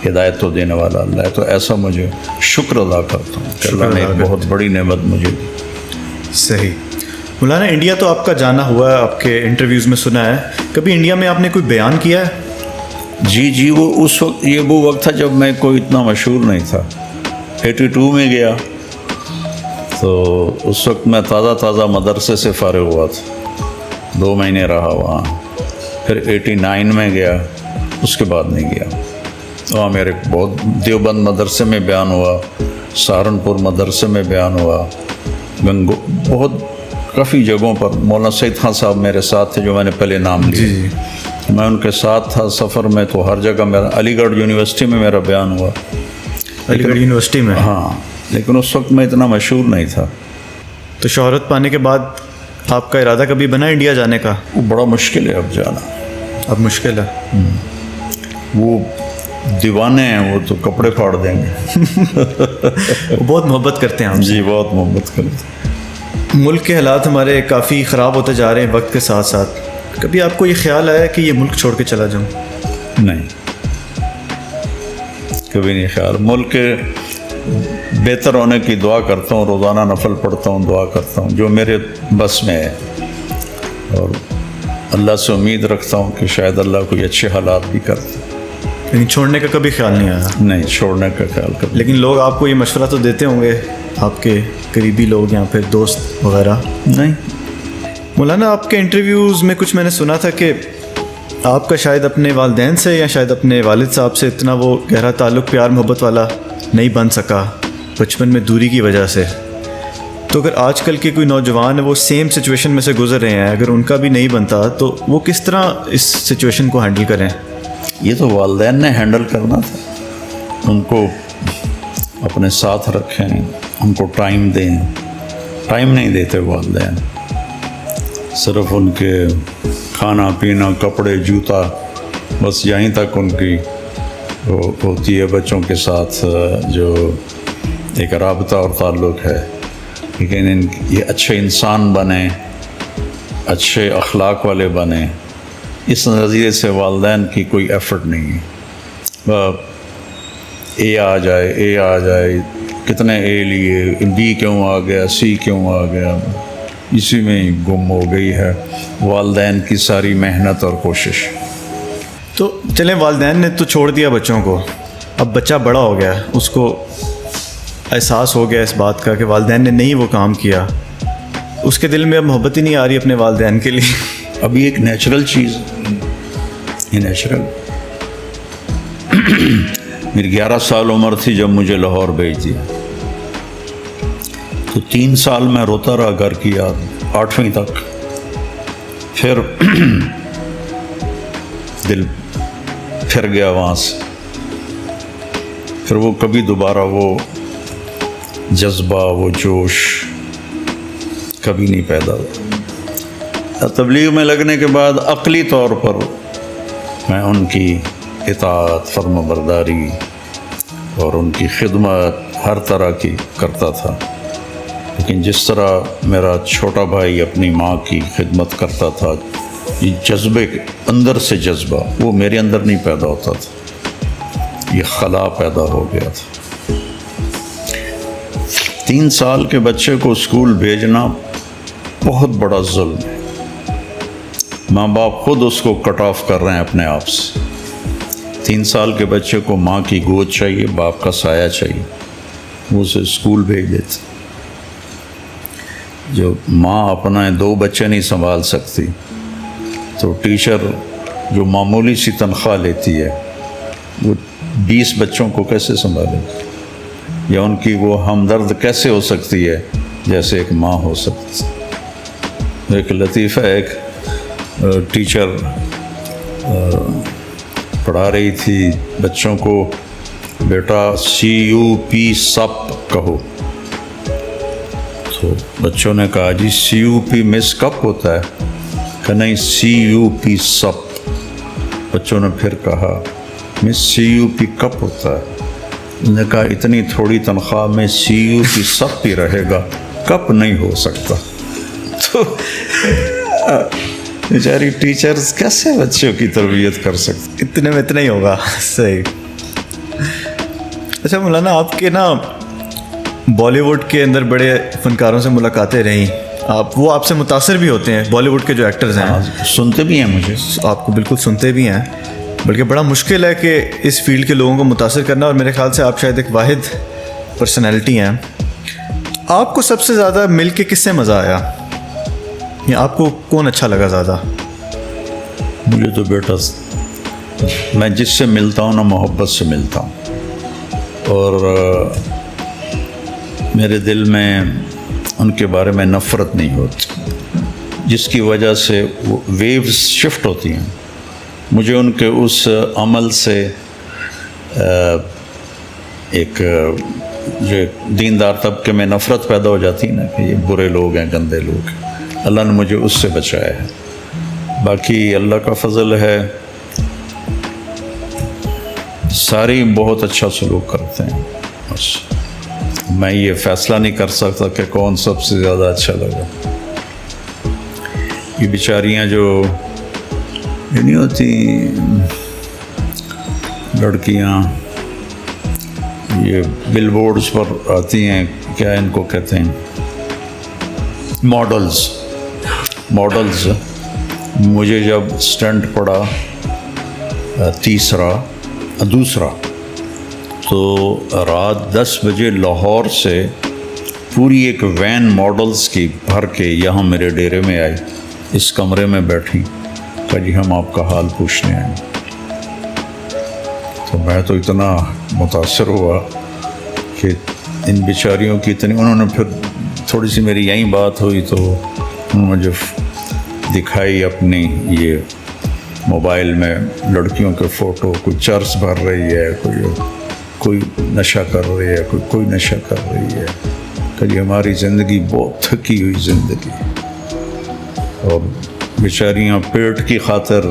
ہدایت تو دینے والا اللہ ہے، تو ایسا مجھے شکر ادا کرتا ہوں کہ اللہ نے ایک بہت بڑی نعمت مجھے دی۔ صحیح۔ مولانا، انڈیا تو آپ کا جانا ہوا ہے، آپ کے انٹرویوز میں سنا ہے، کبھی انڈیا میں آپ نے کوئی بیان کیا ہے؟ جی، وہ اس وقت، یہ وہ وقت تھا جب میں کوئی اتنا مشہور نہیں تھا۔ 82 میں گیا تو اس وقت میں تازہ مدرسے سے فارغ ہوا تھا، 2 مہینے رہا وہاں۔ پھر 89 میں گیا، اس کے بعد نہیں گیا۔ وہاں میرے بہت دیوبند مدرسے میں بیان ہوا، سہارنپور مدرسے میں بیان ہوا، بہت کافی جگہوں پر۔ مولانا سعید خان صاحب میرے ساتھ تھے، جو میں نے پہلے نام لیا۔ جی۔ میں ان کے ساتھ تھا سفر میں، تو ہر جگہ میرا، علی گڑھ یونیورسٹی میں میرا بیان ہوا۔ علی گڑھ یونیورسٹی میں؟ ہاں، لیکن اس وقت میں اتنا مشہور نہیں تھا۔ تو شہرت پانے کے بعد آپ کا ارادہ کبھی بنا انڈیا جانے کا؟ وہ بڑا مشکل ہے اب جانا، اب مشکل ہے۔ وہ دیوانے ہیں، وہ تو کپڑے پھاڑ دیں گے۔ وہ بہت محبت کرتے ہیں ہم سے۔ جی، بہت محبت کرتے ہیں۔ ملک کے حالات ہمارے کافی خراب ہوتے جا رہے ہیں وقت کے ساتھ ساتھ، کبھی آپ کو یہ خیال آیا کہ یہ ملک چھوڑ کے چلا جاؤں؟ نہیں، کبھی نہیں خیال۔ ملک کے بہتر ہونے کی دعا کرتا ہوں، روزانہ نفل پڑھتا ہوں، دعا کرتا ہوں جو میرے بس میں ہے، اور اللہ سے امید رکھتا ہوں کہ شاید اللہ کوئی اچھے حالات بھی کرتے۔ لیکن چھوڑنے کا کبھی خیال نہیں آیا؟ نہیں، چھوڑنے کا خیال کبھی۔ لیکن لوگ آپ کو یہ مشورہ تو دیتے ہوں گے، آپ کے قریبی لوگ یا پھر دوست وغیرہ؟ نہیں۔ مولانا، آپ کے انٹرویوز میں کچھ میں نے سنا تھا کہ آپ کا شاید اپنے والدین سے یا شاید اپنے والد صاحب سے اتنا وہ گہرا تعلق پیار محبت والا نہیں بن سکا بچپن میں دوری کی وجہ سے. تو اگر آج کل کے کوئی نوجوان ہے وہ سیم سچویشن میں سے گزر رہے ہیں, اگر ان کا بھی نہیں بنتا تو وہ کس طرح اس سچویشن کو ہینڈل کریں؟ یہ تو والدین نے ہینڈل کرنا تھا. ان کو اپنے ساتھ رکھیں, ان کو ٹائم دیں. ٹائم نہیں دیتے والدین, صرف ان کے کھانا پینا کپڑے جوتا بس یہیں تک ان کی ہوتی ہے. بچوں کے ساتھ جو ایک رابطہ اور تعلق ہے, لیکن یہ اچھے انسان بنیں, اچھے اخلاق والے بنیں, اس نظریے سے والدین کی کوئی ایفرٹ نہیں ہے. اے آ جائے کتنے اے لیے, بی کیوں آ گیا, سی کیوں آ گیا, اسی میں ہی گم ہو گئی ہے والدین کی ساری محنت اور کوشش. تو چلیں والدین نے تو چھوڑ دیا بچوں کو, اب بچہ بڑا ہو گیا, اس کو احساس ہو گیا اس بات کا کہ والدین نے نہیں وہ کام کیا, اس کے دل میں اب محبت ہی نہیں آ رہی اپنے والدین کے لیے. اب یہ ایک نیچرل چیز ہے, یہ نیچرل. میری 11 سال عمر تھی جب مجھے لاہور بھیج دیا, تو 3 سال میں روتا رہا گھر کی یاد, 8ویں تک. پھر دل پھر گیا وہاں سے, پھر وہ کبھی دوبارہ وہ جذبہ وہ جوش کبھی نہیں پیدا ہوا. تبلیغ میں لگنے کے بعد عقلی طور پر میں ان کی اطاعت فرما برداری اور ان کی خدمت ہر طرح کی کرتا تھا, لیکن جس طرح میرا چھوٹا بھائی اپنی ماں کی خدمت کرتا تھا, یہ جذبے اندر سے جذبہ وہ میرے اندر نہیں پیدا ہوتا تھا, یہ خلا پیدا ہو گیا تھا. 3 سال کے بچے کو اسکول بھیجنا بہت بڑا ظلم ہے. ماں باپ خود اس کو کٹ آف کر رہے ہیں اپنے آپ سے. 3 سال کے بچے کو ماں کی گود چاہیے, باپ کا سایہ چاہیے, وہ اسے اسکول بھیج دیتے. جو ماں اپنا 2 بچے نہیں سنبھال سکتی تو ٹیچر جو معمولی سی تنخواہ لیتی ہے وہ 20 بچوں کو کیسے سنبھالے, یا ان کی وہ ہمدرد کیسے ہو سکتی ہے جیسے ایک ماں ہو سکتی. ایک لطیفہ, ایک ٹیچر پڑھا رہی تھی بچوں کو, بیٹا CUP سپ کہو. تو بچوں نے کہا جی CUP مس کپ ہوتا ہے, کہ نہیں CUP سپ. بچوں نے پھر کہا مس CUP کپ ہوتا ہے. انہوں نے کہا اتنی تھوڑی تنخواہ میں CUP سپ ہی رہے گا, کپ نہیں ہو سکتا. تو بیچاری ٹیچرز کیسے بچوں کی تربیت کر سکتے, اتنے میں اتنا ہی ہوگا. صحیح. اچھا مولانا, آپ کے نا بالی ووڈ کے اندر بڑے فنکاروں سے ملاقاتیں رہیں, وہ آپ سے متاثر بھی ہوتے ہیں, بالی ووڈ کے جو ایکٹرز ہیں سنتے بھی ہیں مجھے, آپ کو بالکل سنتے بھی ہیں, بلکہ بڑا مشکل ہے کہ اس فیلڈ کے لوگوں کو متاثر کرنا, اور میرے خیال سے آپ شاید ایک واحد پرسنالٹی ہیں. آپ کو سب سے زیادہ مل کے کس سے مزہ آیا, یا آپ کو کون اچھا لگا زیادہ؟ مجھے تو بیٹا میں جس سے ملتا ہوں نا محبت سے ملتا ہوں, اور میرے دل میں ان کے بارے میں نفرت نہیں ہوتی, جس کی وجہ سے وہ ویوز شفٹ ہوتی ہیں. مجھے ان کے اس عمل سے ایک جو دیندار طبقے میں نفرت پیدا ہو جاتی ہے نا, کہ یہ برے لوگ ہیں, گندے لوگ ہیں. اللہ نے مجھے اس سے بچایا ہے. باقی اللہ کا فضل ہے, سارے بہت اچھا سلوک کرتے ہیں. بس میں یہ فیصلہ نہیں کر سکتا کہ کون سب سے زیادہ اچھا لگا. یہ بیچاریاں جو یہ نہیں ہوتی لڑکیاں, یہ بل بورڈز پر آتی ہیں, کیا ان کو کہتے ہیں, ماڈلز. مجھے جب اسٹنٹ پڑا دوسرا تو رات 10 بجے لاہور سے پوری ایک وین ماڈلز کی بھر کے یہاں میرے ڈیرے میں آئی, اس کمرے میں بیٹھی. کہا جی ہم آپ کا حال پوچھنے آئے. تو میں تو اتنا متاثر ہوا کہ ان بیچاریوں کی اتنی، انہوں نے پھر تھوڑی سی میری یہیں بات ہوئی تو انہوں نے مجھے دکھائی اپنی یہ موبائل میں لڑکیوں کے فوٹو، کوئی چرس بھر رہی ہے، کوئی نشہ کر رہی ہے، کوئی نشہ کر رہی ہے. کہ یہ ہماری زندگی بہت تھکی ہوئی زندگی، اور بیچاریاں پیٹ کی خاطر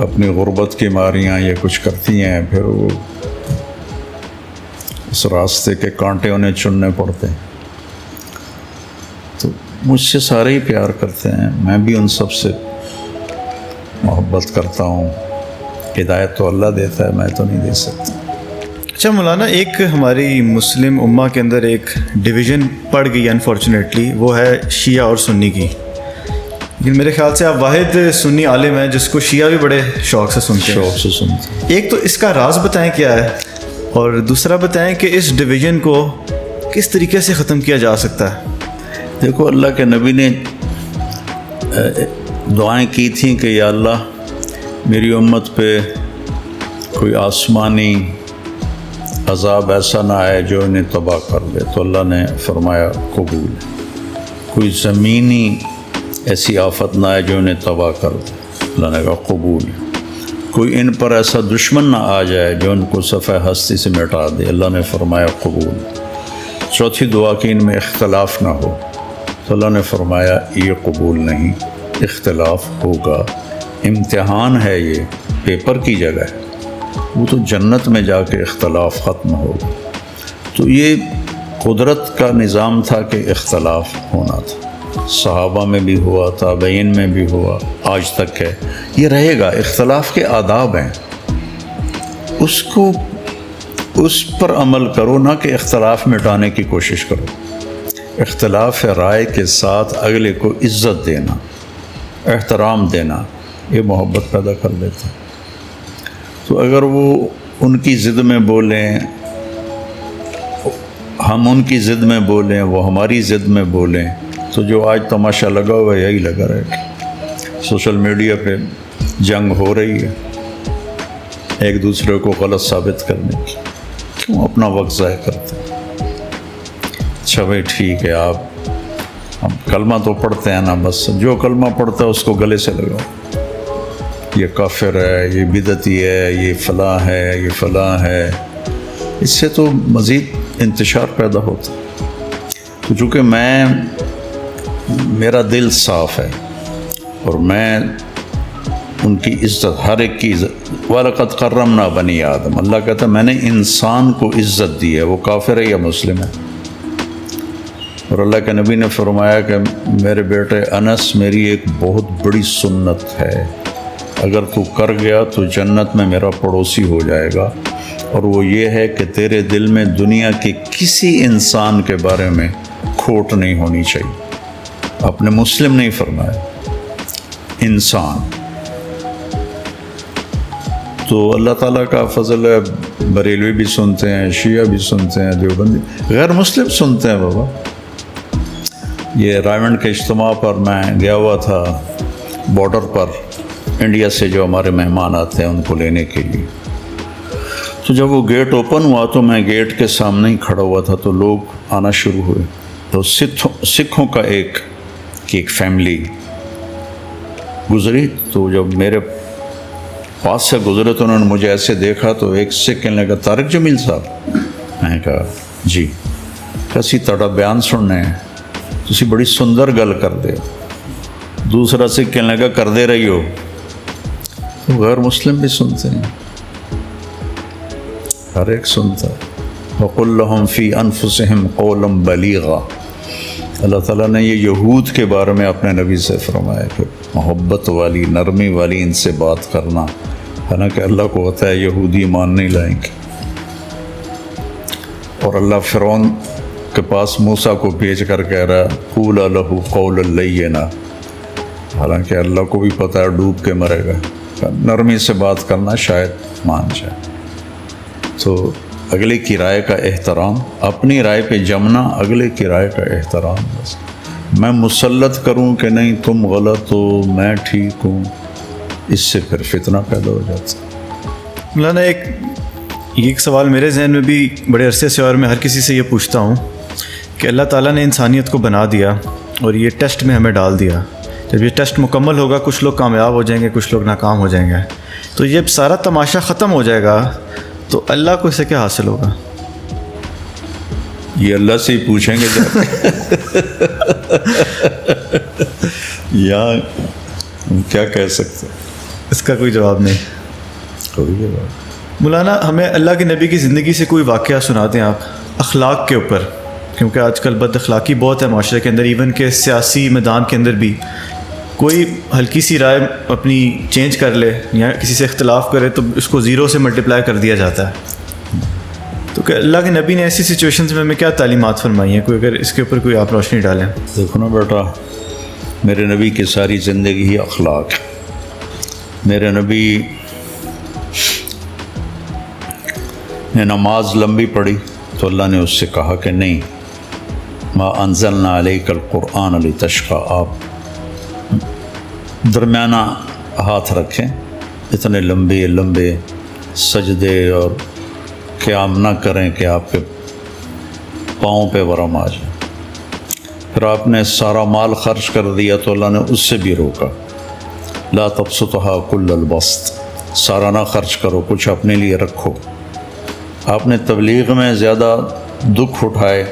اپنی غربت کی ماریاں یہ کچھ کرتی ہیں، پھر وہ اس راستے کے کانٹے انہیں چننے پڑتے ہیں. تو مجھ سے سارے ہی پیار کرتے ہیں، میں بھی ان سب سے محبت کرتا ہوں. ہدایت تو اللہ دیتا ہے، میں تو نہیں دے سکتا. اچھا مولانا، ایک ہماری مسلم امہ کے اندر ایک ڈویژن پڑ گئی انفارچونیٹلی، وہ ہے شیعہ اور سنی کی. لیکن میرے خیال سے آپ واحد سنی عالم ہیں جس کو شیعہ بھی بڑے شوق سے سنتے ہیں. شوق سے سنتے ہیں. ایک تو اس کا راز بتائیں کیا ہے، اور دوسرا بتائیں کہ اس ڈویژن کو کس طریقے سے ختم کیا جا سکتا ہے. دیکھو، اللہ کے نبی نے دعائیں کی تھیں کہ یا اللہ میری امت پہ کوئی آسمانی عذاب ایسا نہ آئے جو انہیں تباہ کر دے. تو اللہ نے فرمایا قبول. کوئی زمینی ایسی آفت نہ آئے جو انہیں تباہ کر دے. اللہ نے کہا قبول. کوئی ان پر ایسا دشمن نہ آ جائے جو ان کو صفحہ ہستی سے مٹا دے. اللہ نے فرمایا قبول. چوتھی دعا کہ ان میں اختلاف نہ ہو. تو اللہ نے فرمایا یہ قبول نہیں، اختلاف ہوگا. امتحان ہے، یہ پیپر کی جگہ ہے، وہ تو جنت میں جا کے اختلاف ختم ہوگا. تو یہ قدرت کا نظام تھا کہ اختلاف ہونا تھا. صحابہ میں بھی ہوا، تابعین میں بھی ہوا، آج تک ہے، یہ رہے گا. اختلاف کے آداب ہیں، اس پر عمل کرو، نہ کہ اختلاف مٹانے کی کوشش کرو. اختلاف رائے کے ساتھ اگلے کو عزت دینا، احترام دینا، یہ محبت پیدا کر دیتا ہے. تو اگر وہ ان کی ضد میں بولیں، ہم ان کی ضد میں بولیں، وہ ہماری ضد میں بولیں، تو جو آج تماشا لگا ہوا ہے یہی لگا رہے گا. سوشل میڈیا پہ جنگ ہو رہی ہے ایک دوسرے کو غلط ثابت کرنے کی. کیوں اپنا وقت ضائع کرتے ہیں؟ اچھا بھائی ٹھیک ہے، ہم کلمہ تو پڑھتے ہیں نا، بس جو کلمہ پڑھتا ہے اس کو گلے سے لگاؤ. یہ کافر ہے، یہ بدعتی ہے، یہ فلاں ہے، یہ فلاں ہے. اس سے تو مزید انتشار پیدا ہوتا. تو چونکہ میرا دل صاف ہے اور میں ان کی عزت، ہر ایک کی عزت، وَلَقَدْ كَرَّمْنَا بَنِي آدم، اللہ کہتا ہے میں نے انسان کو عزت دی ہے، وہ کافر ہے یا مسلم ہے. اور اللہ کے نبی نے فرمایا کہ میرے بیٹے انس، میری ایک بہت بڑی سنت ہے، اگر تو کر گیا تو جنت میں میرا پڑوسی ہو جائے گا. اور وہ یہ ہے کہ تیرے دل میں دنیا کے کسی انسان کے بارے میں کھوٹ نہیں ہونی چاہیے. آپ نے مسلم نہیں فرمایا، انسان. تو اللہ تعالیٰ کا فضل ہے، بریلوی بھی سنتے ہیں، شیعہ بھی سنتے ہیں، دیوبندی، غیر مسلم سنتے ہیں. بابا یہ رائمنڈ کے اجتماع پر میں گیا ہوا تھا، بارڈر پر انڈیا سے جو ہمارے مہمان آتے ہیں ان کو لینے کے لیے. تو جب وہ گیٹ اوپن ہوا تو میں گیٹ کے سامنے ہی کھڑا ہوا تھا، تو لوگ آنا شروع ہوئے. تو سکھوں کا ایک فیملی گزری. تو جب میرے پاس سے گزرے تو انہوں نے مجھے ایسے دیکھا تو ایک سکھ کہنے لگا طارق جمیل صاحب. میں نے کہا جی. کسی تڑا بیان سننے ہیں، تسی بڑی سندر گل کر دے. دوسرا سکھ کہنے لگا کر دے رہی ہو. تو غیر مسلم بھی سنتے ہیں، ہر ایک سنتا ہے. وَقُلْ لَهُمْ فِي أَنفُسِهِمْ قَوْلًا بَلِيغًا. اللہ تعالیٰ نے یہ یہود کے بارے میں اپنے نبی سے فرمایا کہ محبت والی، نرمی والی ان سے بات کرنا. حالانکہ اللہ کو ہوتا ہے یہودی ایمان نہیں لائیں گے. اور اللہ فرعون کے پاس موسیٰ کو بھیج کر کہہ رہا ہے قُولَا لَهُ قَوْلًا لَيِّنًا. حالانکہ اللہ کو بھی پتہ ہے ڈوب کے مرے گا. نرمی سے بات کرنا شاید مان جائے. تو اگلے کی رائے کا احترام، اپنی رائے پہ جمنا، اگلے کی رائے کا احترام. بس میں مسلط کروں کہ نہیں تم غلط ہو میں ٹھیک ہوں، اس سے پھر فتنہ پیدا ہو جاتا ہے۔ مولانا ایک سوال میرے ذہن میں بھی بڑے عرصے سے، اور میں ہر کسی سے یہ پوچھتا ہوں کہ اللہ تعالیٰ نے انسانیت کو بنا دیا اور یہ ٹیسٹ میں ہمیں ڈال دیا، جب یہ ٹیسٹ مکمل ہوگا کچھ لوگ کامیاب ہو جائیں گے، کچھ لوگ ناکام ہو جائیں گے، تو جب سارا تماشا ختم ہو جائے گا تو اللہ کو اس سے کیا حاصل ہوگا؟ یہ اللہ سے ہی پوچھیں گے جا یا ہم کیا کہہ سکتے ہیں؟ اس کا کوئی جواب نہیں۔ کوئی جواب۔ مولانا ہمیں اللہ کے نبی کی زندگی سے کوئی واقعہ سنا دیں آپ اخلاق کے اوپر، کیونکہ آج کل بد اخلاقی بہت ہے معاشرے کے اندر، ایون کہ سیاسی میدان کے اندر بھی کوئی ہلکی سی رائے اپنی چینج کر لے یا کسی سے اختلاف کرے تو اس کو 0 سے ملٹیپلائی کر دیا جاتا ہے۔ تو کہ اللہ کے نبی نے ایسی سچویشنز میں ہمیں کیا تعلیمات فرمائی ہیں، کوئی اگر اس کے اوپر کوئی آپ روشنی ڈالیں؟ دیکھو نا بیٹا، میرے نبی کی ساری زندگی ہی اخلاق ہے۔ میرے نبی نے نماز لمبی پڑھی تو اللہ نے اس سے کہا کہ نہیں، ما انزلنا علیک القرآن لتشقی، آپ درمیانہ ہاتھ رکھیں، اتنے لمبے لمبے سجدے اور قیام نہ کریں کہ آپ کے پاؤں پہ ورم آ جائے۔ پھر آپ نے سارا مال خرچ کر دیا تو اللہ نے اس سے بھی روکا، لا تبسطھا کل البسط، سارا نہ خرچ کرو، کچھ اپنے لیے رکھو۔ آپ نے تبلیغ میں زیادہ دکھ اٹھائے،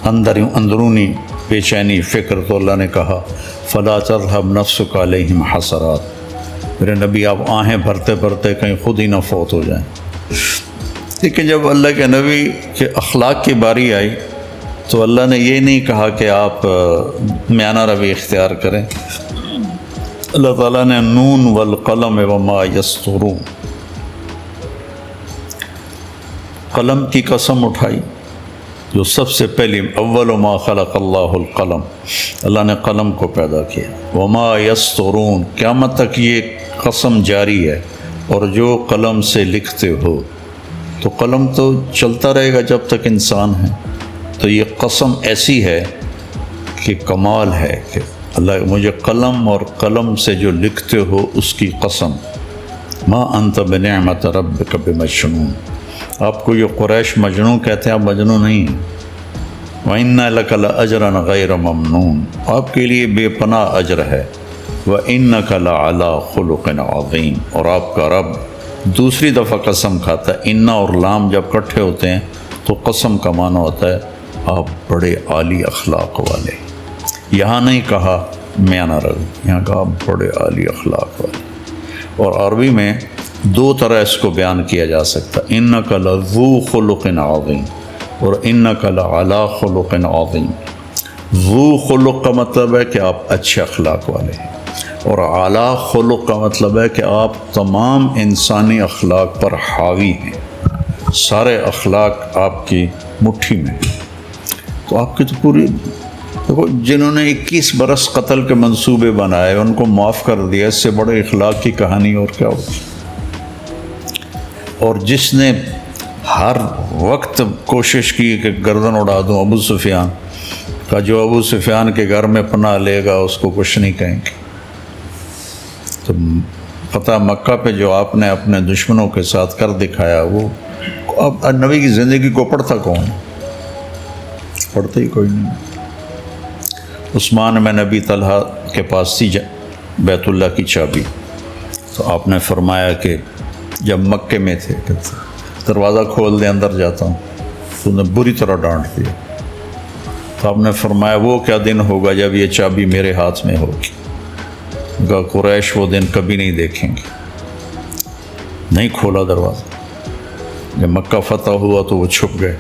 اندرونی بے چینی فکر، تو اللہ نے کہا فلا تذهب نفسك علیہم حسرات، میرے نبی آپ آہیں بھرتے بھرتے کہیں خود ہی نہ فوت ہو جائیں۔ لیکن جب اللہ کے نبی کے اخلاق کی باری آئی تو اللہ نے یہ نہیں کہا کہ آپ میانہ روی اختیار کریں، اللہ تعالیٰ نے نون والقلم وما یسطرون، قلم کی قسم اٹھائی جو سب سے پہلی، اول ما خلق اللہ القلم، اللہ نے قلم کو پیدا کیا، وما یسطرون، قیامت تک یہ قسم جاری ہے، اور جو قلم سے لکھتے ہو، تو قلم تو چلتا رہے گا جب تک انسان ہے، تو یہ قسم ایسی ہے کہ کمال ہے کہ اللہ مجھے قلم اور قلم سے جو لکھتے ہو اس کی قسم، ما انت بنعمت ربک بمجنون، آپ کو یہ قریش مجنون کہتے ہیں، آپ مجنون نہیں ہیں، وَإِنَّ لَكَ لَأَجْرًا غَيْرَ مَمْنُونَ، آپ کے لیے بے پناہ اجر ہے، وَإِنَّكَ لَعَلَىٰ خُلُقٍ عَظِيمٍ، اور آپ کا رب دوسری دفعہ قسم کھاتا ہے، انا اور لام جب کٹھے ہوتے ہیں تو قسم کا معنی ہوتا ہے آپ بڑے عالی اخلاق والے، یہاں نہیں کہا میانہ روی، یہاں کہا بڑے عالی اخلاق والے۔ اور عربی میں دو طرح اس کو بیان کیا جا سکتا، انک لذو خلق عظیم اور انک لعلی خلق عظیم۔ ذو خلق کا مطلب ہے کہ آپ اچھے اخلاق والے ہیں، اور اعلیٰ خلق کا مطلب ہے کہ آپ تمام انسانی اخلاق پر حاوی ہیں، سارے اخلاق آپ کی مٹھی میں، تو آپ کی تو پوری دیکھو، جنہوں نے 21 برس قتل کے منصوبے بنائے ان کو معاف کر دیا، اس سے بڑے اخلاق کی کہانی اور کیا ہوگی؟ اور جس نے ہر وقت کوشش کی کہ گردن اڑا دوں ابو سفیان کا، جو ابو سفیان کے گھر میں پناہ لے گا اس کو کچھ نہیں کہیں گے، تو فتح مکہ پہ جو آپ نے اپنے دشمنوں کے ساتھ کر دکھایا، وہ اب نبی کی زندگی کو پڑھتا کون؟ پڑھتا ہی کوئی نہیں۔ عثمان میں نبی طلحہ کے پاس تھی بیت اللہ کی چابی، تو آپ نے فرمایا کہ جب مکے میں تھے کہ دروازہ کھول دیں اندر جاتا ہوں، تو انہیں بری طرح ڈانٹ دیا، تو آپ نے فرمایا وہ کیا دن ہوگا جب یہ چابی میرے ہاتھ میں ہوگی، کہا قریش وہ دن کبھی نہیں دیکھیں گے، نہیں کھولا دروازہ۔ جب مکہ فتح ہوا تو وہ چھپ گئے،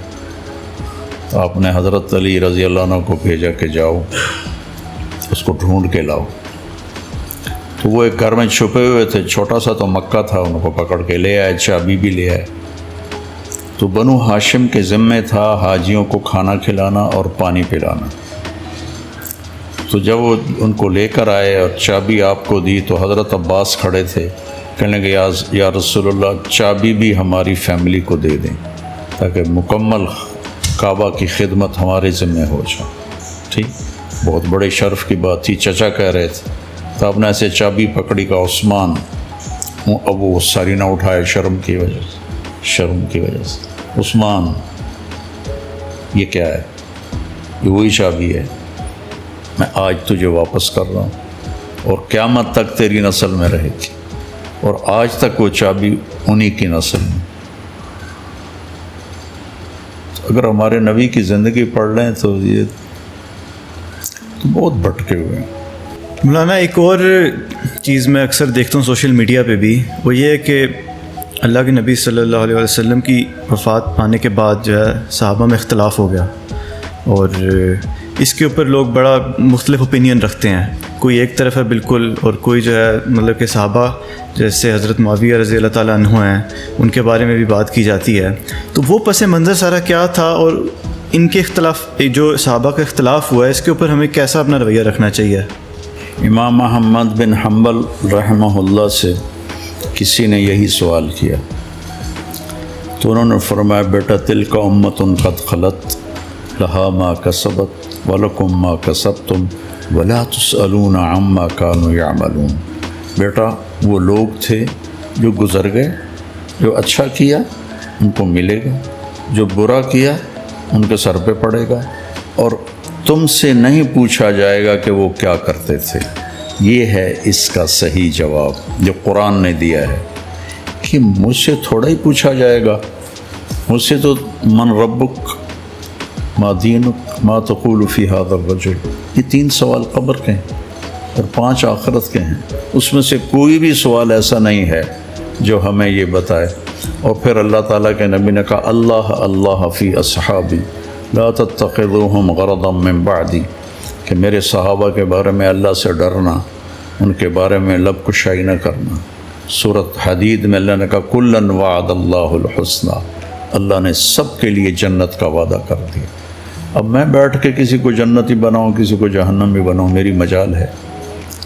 تو آپ نے حضرت علی رضی اللہ عنہ کو بھیجا کہ جاؤ اس کو ڈھونڈ کے لاؤ، تو وہ ایک گھر میں چھپے ہوئے تھے، چھوٹا سا تو مکہ تھا، ان کو پکڑ کے لے آئے، چابی بھی لے آئے۔ تو بنو ہاشم کے ذمے تھا حاجیوں کو کھانا کھلانا اور پانی پلانا، تو جب وہ ان کو لے کر آئے اور چابی آپ کو دی تو حضرت عباس کھڑے تھے، کہنے لگے یا رسول اللہ چابی بھی ہماری فیملی کو دے دیں تاکہ مکمل کعبہ کی خدمت ہمارے ذمہ ہو جائے، ٹھیک؟ بہت بڑے شرف کی بات تھی، چچا کہہ رہے تھے تو آپ نے ایسے چابی پکڑی کا عثمان، اب وہ ساری نہ اٹھائے شرم کی وجہ سے، عثمان یہ کیا ہے؟ یہ وہی چابی ہے، میں آج تجھے واپس کر رہا ہوں اور قیامت تک تیری نسل میں رہے گی، اور آج تک وہ چابی انہی کی نسل میں۔ اگر ہمارے نبی کی زندگی پڑھ لیں تو یہ تو بہت بھٹکے ہوئے ہیں۔ مولانا ایک اور چیز میں اکثر دیکھتا ہوں سوشل میڈیا پہ بھی، وہ یہ ہے کہ اللہ کے نبی صلی اللہ علیہ وسلم کی وفات پانے کے بعد جو ہے صحابہ میں اختلاف ہو گیا، اور اس کے اوپر لوگ بڑا مختلف اوپینین رکھتے ہیں، کوئی ایک طرف ہے بالکل، اور کوئی جو ہے مطلب کہ صحابہ جیسے حضرت معاویہ رضی اللہ تعالیٰ عنہ ہیں ان کے بارے میں بھی بات کی جاتی ہے، تو وہ پس منظر سارا کیا تھا، اور ان کے اختلاف جو صحابہ کا اختلاف ہوا ہے اس کے اوپر ہمیں کیسا اپنا رویہ رکھنا چاہیے؟ امام احمد بن حنبل رحمہ اللہ سے کسی نے یہی سوال کیا تو انہوں نے فرمایا، بیٹا تلک امت قد خلت لہا ما کسبت ولکم ما کسبتم ولا تسألون عما کانوا یعملون۔ بیٹا وہ لوگ تھے جو گزر گئے، جو اچھا کیا ان کو ملے گا، جو برا کیا ان کے سر پہ پڑے گا، اور تم سے نہیں پوچھا جائے گا کہ وہ کیا کرتے تھے۔ یہ ہے اس کا صحیح جواب جو قرآن نے دیا ہے، کہ مجھ سے تھوڑا ہی پوچھا جائے گا، مجھ سے تو من ربک ما دینک ما تقول فی ھذا الرجل، یہ 3 سوال قبر کے ہیں اور 5 آخرت کے ہیں، اس میں سے کوئی بھی سوال ایسا نہیں ہے جو ہمیں یہ بتائے۔ اور پھر اللہ تعالیٰ کے نبی نے کہا، اللہ اللہ فی اصحابی لا تتخذوہم غرضا من بعدی، کہ میرے صحابہ کے بارے میں اللہ سے ڈرنا، ان کے بارے میں لب کشائی نہ کرنا۔ سورۃ حدید میں اللہ نے کہا، کلاً وعد اللہ الحسنی، اللہ نے سب کے لیے جنت کا وعدہ کر دیا۔ اب میں بیٹھ کے کسی کو جنتی بناؤں کسی کو جہنمی بناؤں، میری مجال ہے،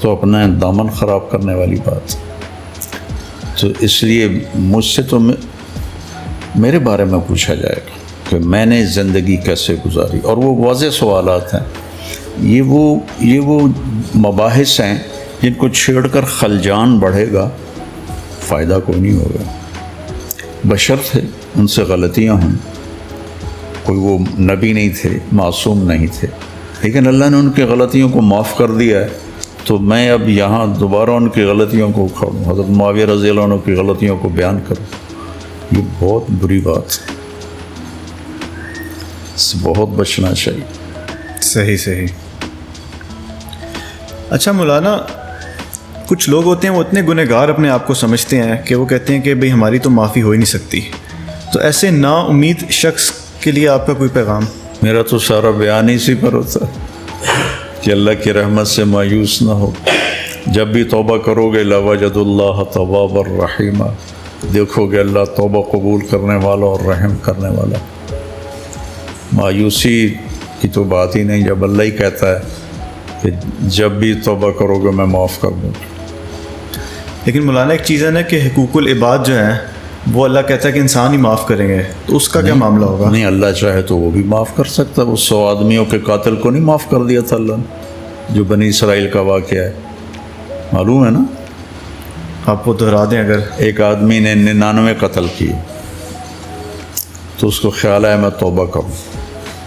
تو اپنا دامن خراب کرنے والی بات۔ تو اس لیے مجھ سے تو میرے بارے میں پوچھا جائے گا کہ میں نے زندگی کیسے گزاری، اور وہ واضح سوالات ہیں، یہ وہ مباحث ہیں جن کو چھیڑ کر خلجان بڑھے گا، فائدہ کوئی نہیں ہوگا۔ بشر تھے، ان سے غلطیاں ہوں، کوئی وہ نبی نہیں تھے، معصوم نہیں تھے، لیکن اللہ نے ان کی غلطیوں کو معاف کر دیا ہے، تو میں اب یہاں دوبارہ ان کی غلطیوں کو اکھاڑوں، حضرت معاویہ رضی اللہ عنہ کی غلطیوں کو بیان کروں، یہ بہت بری بات ہے، اس سے بہت بچنا چاہیے۔ صحیح۔ اچھا مولانا، کچھ لوگ ہوتے ہیں وہ اتنے گنہگار اپنے آپ کو سمجھتے ہیں کہ وہ کہتے ہیں کہ بھئی ہماری تو معافی ہو ہی نہیں سکتی، تو ایسے نا امید شخص کے لیے آپ کا کوئی پیغام؟ میرا تو سارا بیان اسی پر ہوتا ہے کہ اللہ کی رحمت سے مایوس نہ ہو، جب بھی توبہ کرو گے لوجد اللہ توابا الرحیمہ، دیکھو گے اللہ توبہ قبول کرنے والا اور رحم کرنے والا۔ مایوسی کی تو بات ہی نہیں، جب اللہ ہی کہتا ہے کہ جب بھی توبہ کرو گے میں معاف کر دوں۔ لیکن مولانا ایک چیز ہے نا کہ حقوق العباد جو ہیں وہ اللہ کہتا ہے کہ انسان ہی معاف کریں گے، تو اس کا کیا معاملہ ہوگا؟ نہیں، اللہ چاہے تو وہ بھی معاف کر سکتا ہے۔ وہ 100 آدمیوں کے قاتل کو نہیں معاف کر دیا تھا اللہ نے، جو بنی اسرائیل کا واقعہ ہے، معلوم ہے نا؟ آپ وہ دہرا دیں اگر۔ ایک آدمی نے 99 قتل کیے، تو اس کو خیال آیا میں توبہ کروں،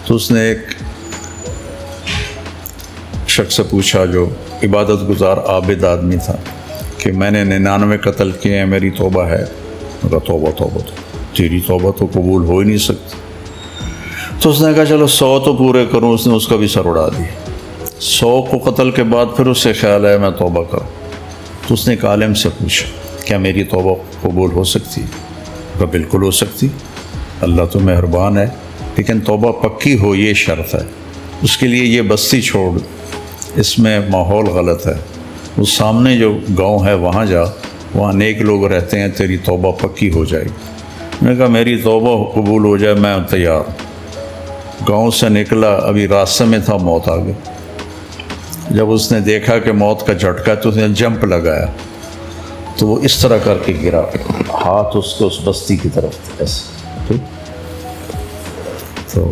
تو اس نے ایک شخص سے پوچھا جو عبادت گزار عابد آدمی تھا کہ میں نے 99 قتل کیے ہیں، میری توبہ ہے؟ کہا توبہ تیری توبہ تو قبول ہو ہی نہیں سکتی۔ تو اس نے کہا چلو 100 تو پورے کروں، اس نے اس کا بھی سر اڑا دیا۔ 100 کو قتل کے بعد پھر اس سے خیال ہے میں توبہ کروں، تو اس نے ایک عالم سے پوچھا کیا میری توبہ قبول ہو سکتی؟ کہا بالکل ہو سکتی، اللہ تو مہربان ہے، لیکن توبہ پکی ہو یہ شرط ہے، اس کے لیے یہ بستی چھوڑ، اس میں ماحول غلط ہے، اس سامنے جو گاؤں ہے وہاں جا، وہاں نیک لوگ رہتے ہیں، تیری توبہ پکی ہو جائے گی۔ میں نے کہا میری توبہ قبول ہو جائے میں تیار۔ گاؤں سے نکلا، ابھی راستے میں تھا، موت آ گئی۔ جب اس نے دیکھا کہ موت کا جھٹکا تو اس نے جمپ لگایا، تو وہ اس طرح کر کے گرا، ہاتھ اس کو اس بستی کی طرف ایسے۔ تو